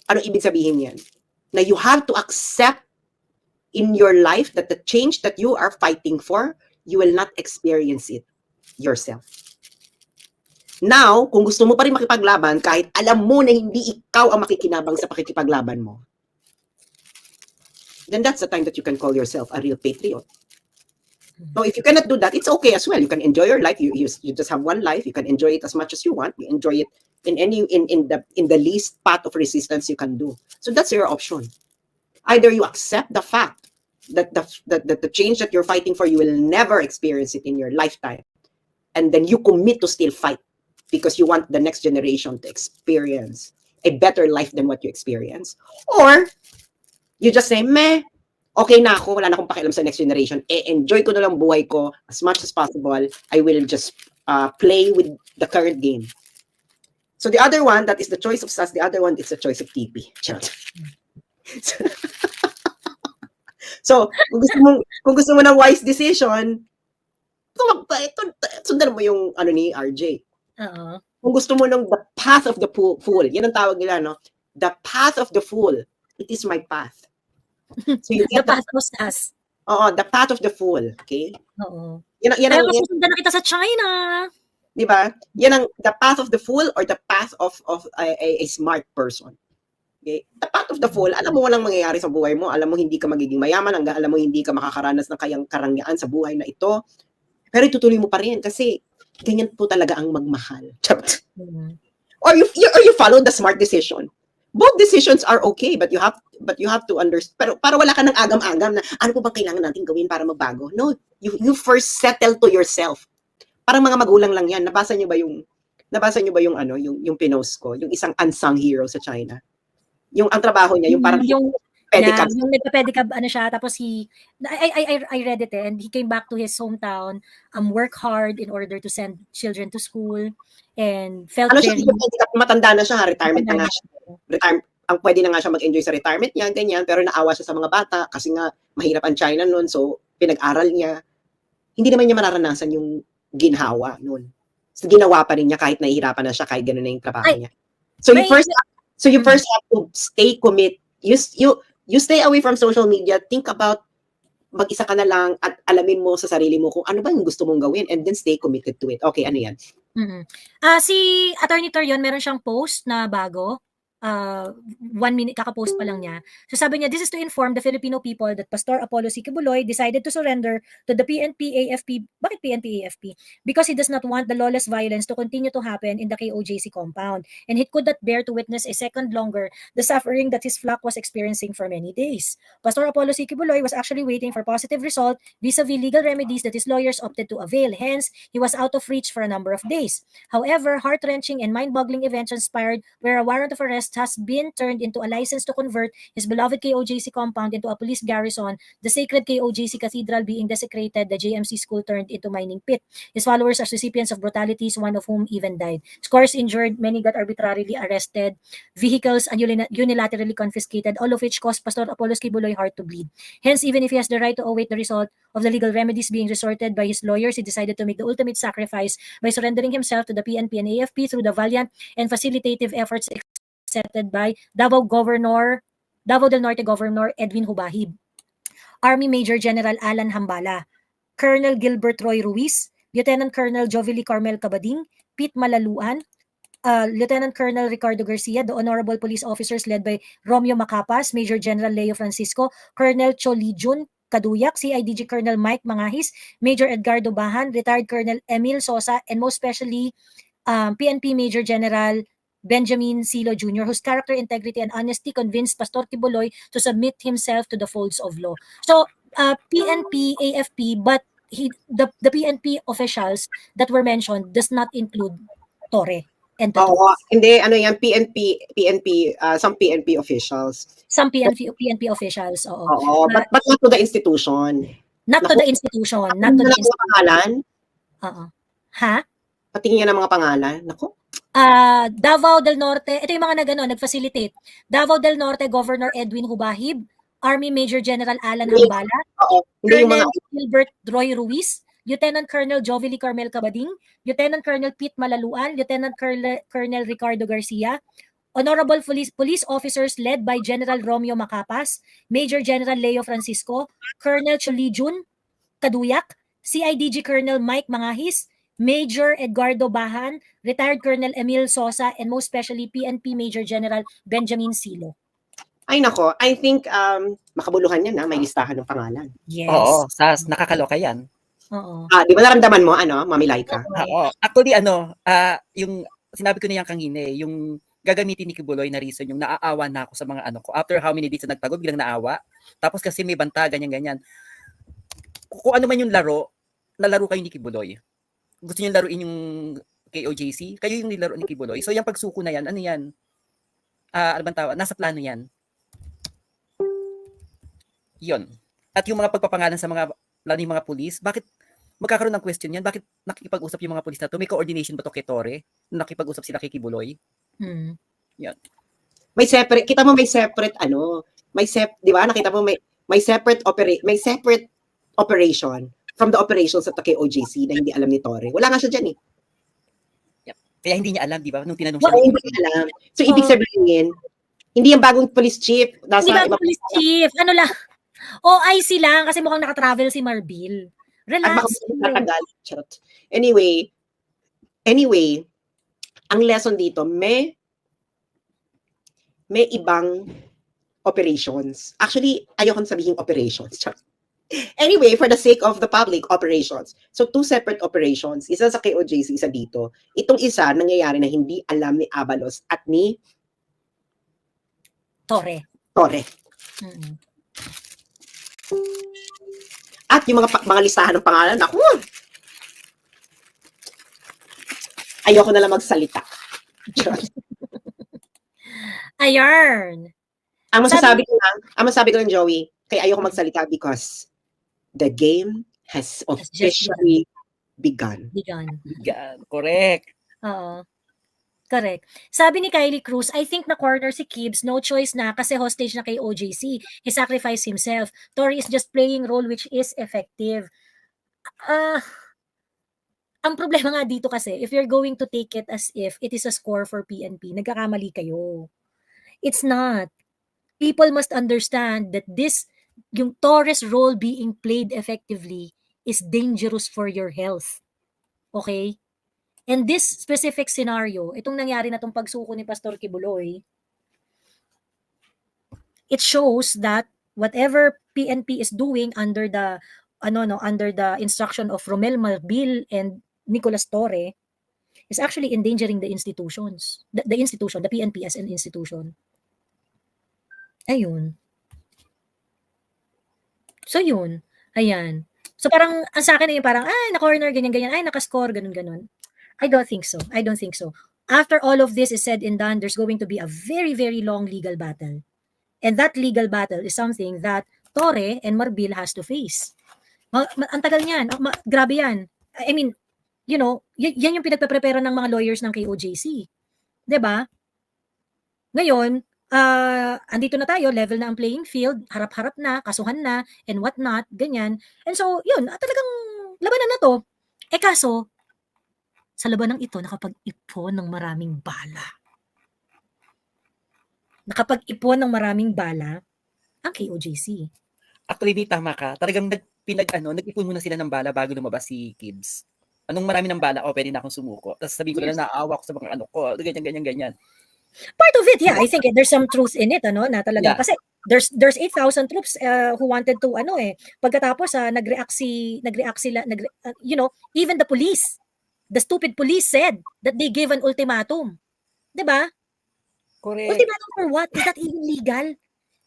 Ano ibig sabihin yan? Na you have to accept in your life that the change that you are fighting for, you will not experience it yourself. Now, kung gusto mo pa rin makipaglaban, kahit alam mo na hindi ikaw ang makikinabang sa pakikipaglaban mo, then that's the time that you can call yourself a real patriot. So if you cannot do that, it's okay as well. You can enjoy your life. You just have one life. You can enjoy it as much as you want. You enjoy it in the least path of resistance you can do. So that's your option. Either you accept the fact that the change that you're fighting for, you will never experience it in your lifetime, and then you commit to still fight because you want the next generation to experience a better life than what you experience, or you just say, meh, okay na ako, wala na akong pakialam sa next generation, enjoy ko na lang buhay ko as much as possible, I will just play with the current game. So the other one, that is the choice of SAS, the other one is the choice of TP. So, kung gusto mo ng wise decision, sundan mo yung ni RJ. Kung gusto mo ng the path of the fool, yan ang tawag nila, no? The path of the fool, it is my path. So you The path of SAS. Oo, the path of the fool, okay? Oo. Yan Kaya ang masusundan na kita sa China. di ba? Yan ang the path of the fool or the path of a smart person. Okay? The path of the fool, alam mo walang mangyayari sa buhay mo, alam mo hindi ka magiging mayaman, alam mo hindi ka makakaranas ng kayang karangyaan sa buhay na ito, pero itutuloy mo pa rin kasi ganyan po talaga ang magmahal. Or you follow the smart decision. Both decisions are okay, but you have to understand. Pero para wala ka ng agam-agam na ano po bang kailangan natin gawin para magbago? No, you first settle to yourself. Parang mga magulang lang 'yan. Nabasa niyo ba yung yung pinost ko, yung isang unsung hero sa China? Yung ang trabaho niya, yung parang yung pedicab. yung nagpa-pedicab siya, tapos I read it and he came back to his hometown, work hard in order to send children to school and felt siya, very matanda na siya, retirement na nga siya. Ang pwede na nga siya mag-enjoy sa retirement niya, ganyan, pero naawa siya sa mga bata kasi nga mahirap ang China noon, so pinag-aral niya. Hindi naman niya mararanasan yung ginhawa noon. So ginawa pa rin niya kahit nahihirapan na siya, kahit gano'n na yung trabaho niya. So you first have to stay commit. You stay away from social media, think about mag-isa ka na lang at alamin mo sa sarili mo kung ano ba yung gusto mong gawin and then stay committed to it. Okay, ano yan? Si Attorney Torion, meron siyang post na bago. 1 minute, kaka-post pa lang niya. So sabi niya, this is to inform the Filipino people that Pastor Apollo C. Quiboloy decided to surrender to the PNP-AFP. Bakit PNP-AFP? Because he does not want the lawless violence to continue to happen in the KOJC compound. And he could not bear to witness a second longer the suffering that his flock was experiencing for many days. Pastor Apollo C. Quiboloy was actually waiting for positive result vis-a-vis legal remedies that his lawyers opted to avail. Hence, he was out of reach for a number of days. However, heart-wrenching and mind-boggling events transpired where a warrant of arrest has been turned into a license to convert his beloved KOJC compound into a police garrison, the sacred KOJC cathedral being desecrated, the JMC school turned into mining pit. His followers are recipients of brutalities, one of whom even died. Scores injured, many got arbitrarily arrested, vehicles unilaterally confiscated, all of which caused Pastor Apollo Quiboloy heart to bleed. Hence, even if he has the right to await the result of the legal remedies being resorted by his lawyers, he decided to make the ultimate sacrifice by surrendering himself to the PNP and AFP through the valiant and facilitative efforts accepted by Davao del Norte Governor Edwin Hubahib, Army Major General Alan Hambala, Colonel Gilbert Roy Ruiz, Lieutenant Colonel Jovely Carmel Cabading, Pete Malaluan, Lieutenant Colonel Ricardo Garcia, the honorable police officers led by Romeo Macapas, Major General Leo Francisco, Colonel Cholijun Kaduyak, CIDG Colonel Mike Mangahis, Major Edgardo Bahan, retired Colonel Emil Sosa, and most especially PNP Major General Benjamin Silo Jr., whose character, integrity, and honesty convinced Pastor Kibuloy to submit himself to the folds of law. So, PNP, AFP, but the PNP officials that were mentioned does not include Torre and the Oo, Torres. hindi, ano yan, some PNP officials. Some PNP officials, oo. Oo, but not to the institution. Not to Naku, the institution, not to patingin the ng mga pangalan, Oo. Ha? patingin ng mga pangalan, naku. Davao del Norte, ito yung mga nag-facilitate. Davao del Norte Governor Edwin Hubahib, Army Major General Alan Hindi, Hambala, oo, hindi yung mga, Colonel Gilbert Roy Ruiz, Lieutenant Colonel Jovely Carmel Cabading, Lieutenant Colonel Pete Malaluan, Lieutenant Colonel Ricardo Garcia, honorable police officers led by General Romeo Macapas, Major General Leo Francisco, Colonel Cholijun Kaduyak, CIDG Colonel Mike Mangahis, Major Edgardo Bahan, retired Colonel Emil Sosa, and most especially PNP Major General Benjamin Silo. ay nako, I think makabuluhan yan may listahan ng pangalan. Yes. Oo, sas, nakakaloka yan. Oo. Di ba naramdaman mo, Mami Laika? Oo. Actually, yung sinabi ko na yan kanina yung gagamitin ni Kibuloy na reason, yung naaawa na ako sa mga ko. After how many days na nagtago, biglang naawa. Tapos kasi may banta, ganyan-ganyan. Kung ano man yung laro kayo ni Kibuloy. Gusto niyo laruin yung KOJC, kayo yung nilaro ni Kibuloy. So yung pagsuko na yan, ano yan? Ano bang tawag? Nasa plano yan. Yun. At yung mga pagpapangalan sa mga, lalo yung mga pulis, bakit magkakaroon ng question yan? Bakit nakikipag-usap yung mga pulis na to? May coordination ba to kay Torre? Nakikipag-usap sila kay Kibuloy? Yan. May separate, kita mo may separate, di ba? Nakita mo may separate operation from the operations at the KOJC na hindi alam ni Torre. Wala nga siya dyan eh. Yep. Kaya hindi niya alam, di ba? Nung tinanong siya. Hindi niya alam. So, ibig sabihin, hindi yung bagong police chief. Hindi bagong police chief. Ano lang? OIC lang kasi mukhang nakatravel si Marbil. Relax. Anyway, ang lesson dito, may ibang operations. Actually, ayokong sabihin operations. Anyway, for the sake of the public, operations. So, two separate operations. Isa sa KOJC, isa dito. Itong isa, nangyayari na hindi alam ni Abalos at ni Torre. Mm-hmm. At yung mga listahan ng pangalan, naku! Ayoko na lang magsalita. Ayun. Ang masasabi ko lang, Joey, kaya ayoko magsalita because the game has officially begun. Correct. Oo. Correct. Sabi ni Kylie Cruz, I think na corner si Kibbs, no choice na kasi hostage na kay OJC. He sacrificed himself. Torre is just playing role which is effective. Ang problema nga dito kasi, if you're going to take it as if it is a score for PNP, nagkakamali kayo. It's not. People must understand that yung Torres role being played effectively is dangerous for your health. Okay? And this specific scenario, itong nangyari na tong pagsuko ni Pastor Kibuloy, it shows that whatever PNP is doing under the instruction of Romel Marbil and Nicolas Torre is actually endangering the institutions. The institution, the PNP as an institution. Ayun. So yun. Ayan. So parang sa akin yung parang na-corner ganyan-ganyan, naka-score ganun-ganun. I don't think so. After all of this is said and done, there's going to be a very, very long legal battle. And that legal battle is something that Torre and Marbil has to face. Ang tagal niyan. Grabe yan. I mean, yan yung pinagpe-prepare ng mga lawyers ng KOJC. 'Di ba? Ngayon, andito na tayo, level na ang playing field, harap-harap na, kasuhan na, and what not, ganyan. And so, yun, talagang labanan na to. Kaso, sa labanang ito, nakapag-ipon ng maraming bala ang KOJC. Actually, tama ka. Talagang nag-ipon muna sila ng bala bago lumabas si Kibbs. Anong marami ng bala ko, pwede na akong sumuko. Tapos sabihin ko na naawa ko sa mga ano ko, ganyan. Part of it, yeah, I think there's some truth in it, na talaga. Yeah. Kasi there's 8,000 troops who wanted to, pagkatapos nag-react sila, even the police, the stupid police said that they gave an ultimatum. 'Di ba? Correct. Ultimatum for what? Is that even legal?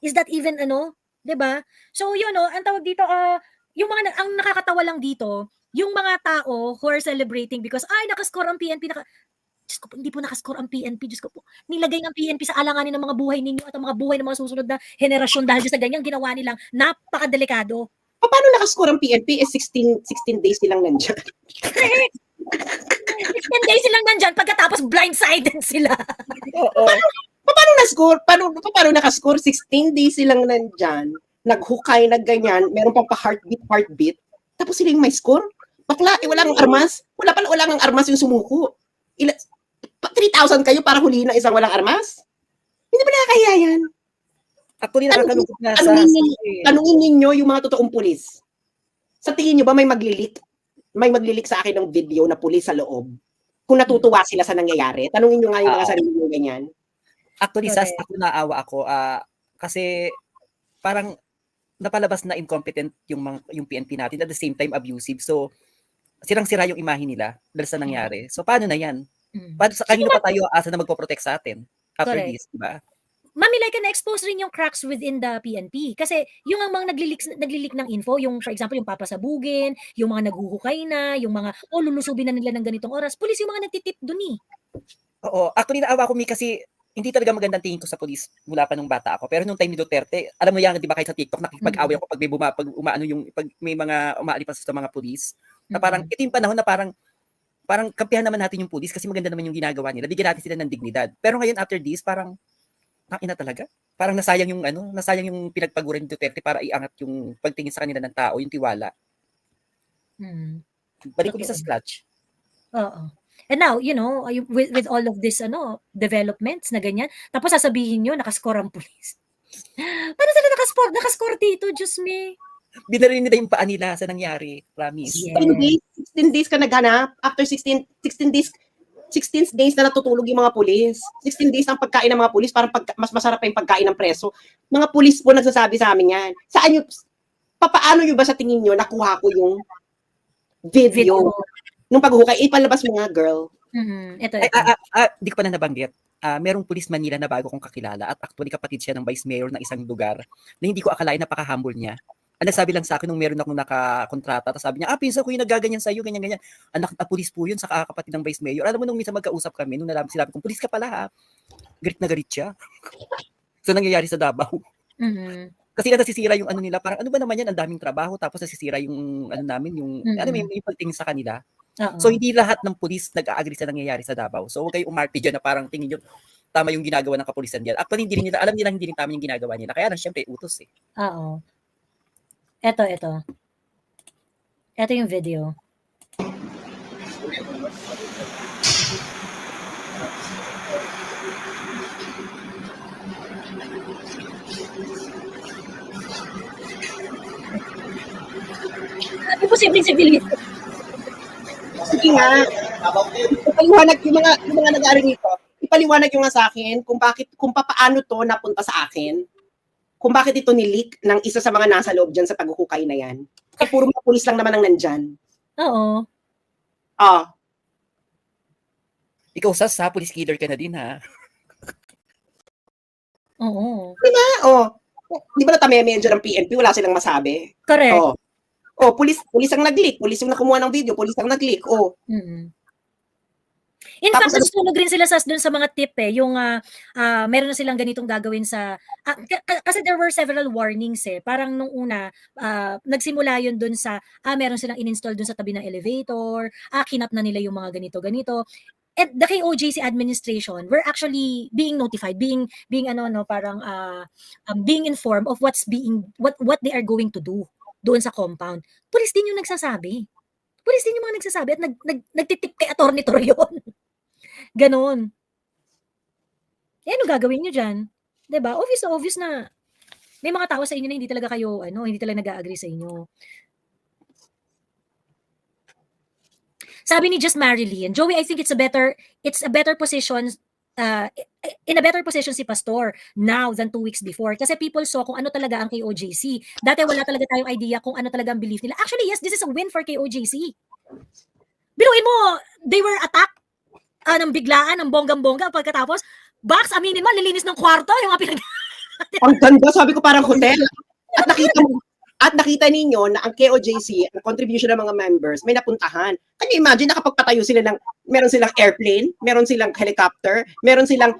Is that even 'di ba? So ang tawag dito yung mga ang nakakatawa lang dito, yung mga tao who are celebrating because nakascore ang PNP Diyos ko po, hindi po nakascore ang PNP. Diyos ko po, nilagay ng PNP sa alanganin ng mga buhay ninyo at ang mga buhay ng mga susunod na henerasyon dahil sa ganyang ginawa nilang napakadelikado. Paano nakascore ang PNP? 16 days silang nandyan. 16 days silang nandyan pagkatapos blindsided sila. Oo. Paano na-score? Paano nakascore? 16 days silang nandyan, naghukay, nagganyan, meron pang pa-heartbeat, tapos sila yung may score? Bakla, walang armas. Wala ang armas yung sumuko. 3,000 kayo para huliin ng isang walang armas? Hindi ba nakakahiya yan? Actually, nakakalungkot nga Tanungin ninyo yung mga totoong pulis. Sa tingin nyo ba may maglilik? May maglilik sa akin ng video na pulis sa loob? Kung natutuwa sila sa nangyayari? Tanungin nyo nga yung mga sarili nyo ganyan. Actually, ako naawa ako kasi parang napalabas na incompetent yung PNP natin, at the same time abusive. So, sirang-sira yung imahe nila dahil sa nangyari. So, paano na yan? Paano sa kanino pa tayo asa na magpo-protect sa atin after this, di ba? Mami, like, na-expose rin yung cracks within the PNP. Kasi yung ang mga naglilik ng info, yung for example, yung papasabugin, yung mga naghuhukay na, yung mga, lulusubin na nila ng ganitong oras. Pulis yung mga nagtitip dun eh. Oo. Actually, naawa ko, Mi, kasi hindi talaga magandang tingin ko sa pulis mula pa nung bata ako. Pero nung time ni Duterte, alam mo yan, di ba, kahit sa TikTok, nakipag-away ako pag may mga umaalipas sa mga pulis. Na parang, ito yung panahon na parang kampihan naman natin yung pulis kasi maganda naman yung ginagawa nila. Bigyan natin sila ng dignidad. Pero ngayon, after this, parang, ina talaga. Parang nasayang yung pinagpaguran ni Duterte para iangat yung pagtingin sa kanila ng tao, yung tiwala. Balik ko sa scratch. Oo. And now, with all of this developments na ganyan, tapos sasabihin nyo, nakascore ang pulis. Paano sila nakascore dito, Diyos me? Binarin nila yung paa nila sa nangyari, promise. Yes. 16 days ka naghanap. After 16 days na natutulog yung mga pulis. 16 days ang pagkain ng mga pulis, parang mas masarap pa yung pagkain ng preso. Mga pulis po nagsasabi sa amin yan. Papaano nyo ba sa tingin nyo nakuha ko yung video nung paghukay? Ipalabas mo nga, girl. Ito. Di ko pa na nabanggit. Merong pulis Manila na bago kong kakilala at actually kapatid siya ng vice mayor ng isang lugar na hindi ko akalain napaka-humble niya. Ang nagsabi lang sa akin nung meron akong nakakontrata, tapos sabi niya, pinsan ko yung nagaganyan sa'yo, ganyan. Anak na pulis po yun, sa kapatid ng vice mayor. Alam mo, nung minsan magkausap kami, nung sinabi kong, pulis ka pala ha. Galit na galit siya. So, nangyayari sa Davao. Kasi nasisira yung nila, parang ano ba naman yan, ang daming trabaho, tapos nasisira yung namin, yung pagtingin sa kanila. So, hindi lahat ng pulis nag-a-agree sa nangyayari sa Davao. So, huwag kayo umarte dyan na parang tingin nyo, tama yung ginagawa ng kapulisan dyan. Actually, alam nila hindi rin tama yung ginagawa nila. Kaya syempre, utos eh. Oo. Ito. Ito yung video. Ano posibleng sibilito? Sige nga. Ipaliwanag yung mga nag-aaral nito. Ipaliwanag yung nga sa akin kung paano to napunta sa akin. Kung bakit ito nilik ng isa sa mga nasa loob dyan sa paghukay na yan. Kasi puro mga pulis lang naman ang nandyan. Oo. Ikaw, sa police leader ka na din, ha? Oo. Diba? Di ba natamemedyo ng PNP? Wala silang masabi. Correct. Pulis ang nag-leak. Pulis yung nakumuha ng video. Pulis ang nag-leak. In fact, nasusunog rin sila dun sa mga tip yung meron na silang ganitong gagawin sa kasi there were several warnings parang nung una nagsimula yun dun sa meron silang in-install dun sa tabi ng elevator, kinap na nila yung mga ganito. And the KOJC administration were actually being notified, being parang being informed of what they are going to do doon sa compound. Pulis din yung nagsasabi. Pulis din yung mga nagsasabi at nagtitip kay Atty. Torion. Ganon. Ano gagawin nyo dyan? Diba? Obvious na may mga tao sa inyo na hindi talaga kayo, hindi talaga nag-a-agree sa inyo. Sabi ni Just Marilyn, Joey, I think it's a better position, in a better position si Pastor now than 2 weeks before. Kasi people saw kung ano talaga ang KOJC. Dati wala talaga tayong idea kung ano talaga ang belief nila. Actually, yes, this is a win for KOJC. Biruin mo, they were attacked ng biglaan, ng bonggang-bongga. Pagkatapos, Box, aminin mo, lilinis ng kwarto, yung mga pinag... Ang ganda, sabi ko parang hotel. At nakita ninyo na ang KOJC, ang contribution ng mga members, may napuntahan. Can you imagine, nakapagpatayo sila ng, meron silang airplane, meron silang helicopter, meron silang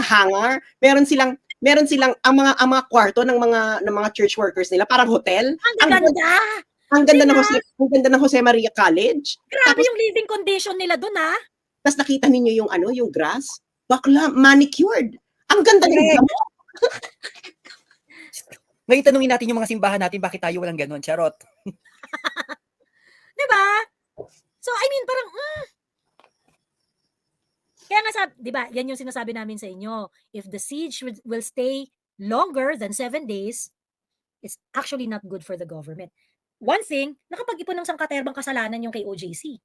hangar, meron silang ang mga kwarto ng mga church workers nila, parang hotel. Ang ganda! Ang ganda ng Jose Maria College. Grabe yung living condition nila dun, ha? Tapos nakita ninyo yung grass, bakla, manicured. Ang ganda ng Ngayon tanungin natin yung mga simbahan natin, bakit tayo walang ganun? Charot. Diba? So, I mean, parang, Kaya nga, diba, yan yung sinasabi namin sa inyo. If the siege will stay longer than 7 days, it's actually not good for the government. One thing, nakapag-ipon ng sangkaterbang kasalanan yung KOJC.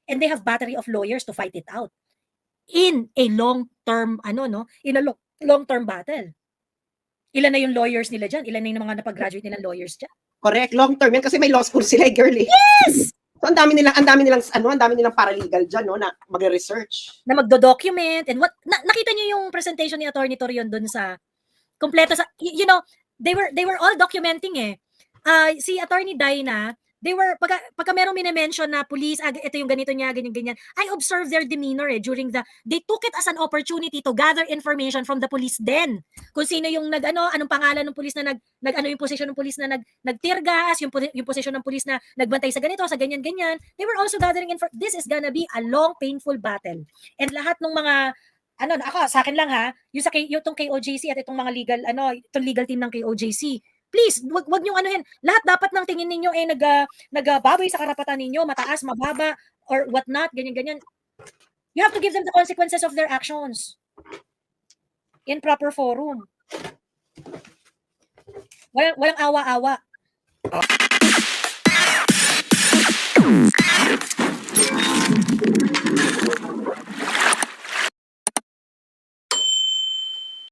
And they have battery of lawyers to fight it out. In a long-term, in a long-term battle. Ilan na yung lawyers nila dyan? Ilan na yung mga napag-graduate nilang lawyers dyan? Correct, long term yan kasi may law school sila, girlie. Yes! So ang dami nilang paralegal diyan, no, na magre-research. Na magdo-document and what nakita niyo yung presentation ni Attorney Torion doon sa kompleto sa they were all documenting si Attorney Dina, they were pagka merong mine-mention na police, ito yung ganito niya, ganyan. I observed their demeanor they took it as an opportunity to gather information from the police then. Kung sino yung anong pangalan ng police na yung posisyon ng police na nag-tear gas, yung posisyon ng police na nagbantay sa ganito, sa ganyan. They were also gathering this is gonna be a long, painful battle. And lahat ng mga ako, sa akin lang yung tong KOJC at itong mga itong legal team ng KOJC, please, wag niyong anuhin. Lahat dapat ng tingin ninyo nagbaboy sa karapatan ninyo, mataas, mababa, or whatnot, ganyan. You have to give them the consequences of their actions in proper forum. Walang awa-awa.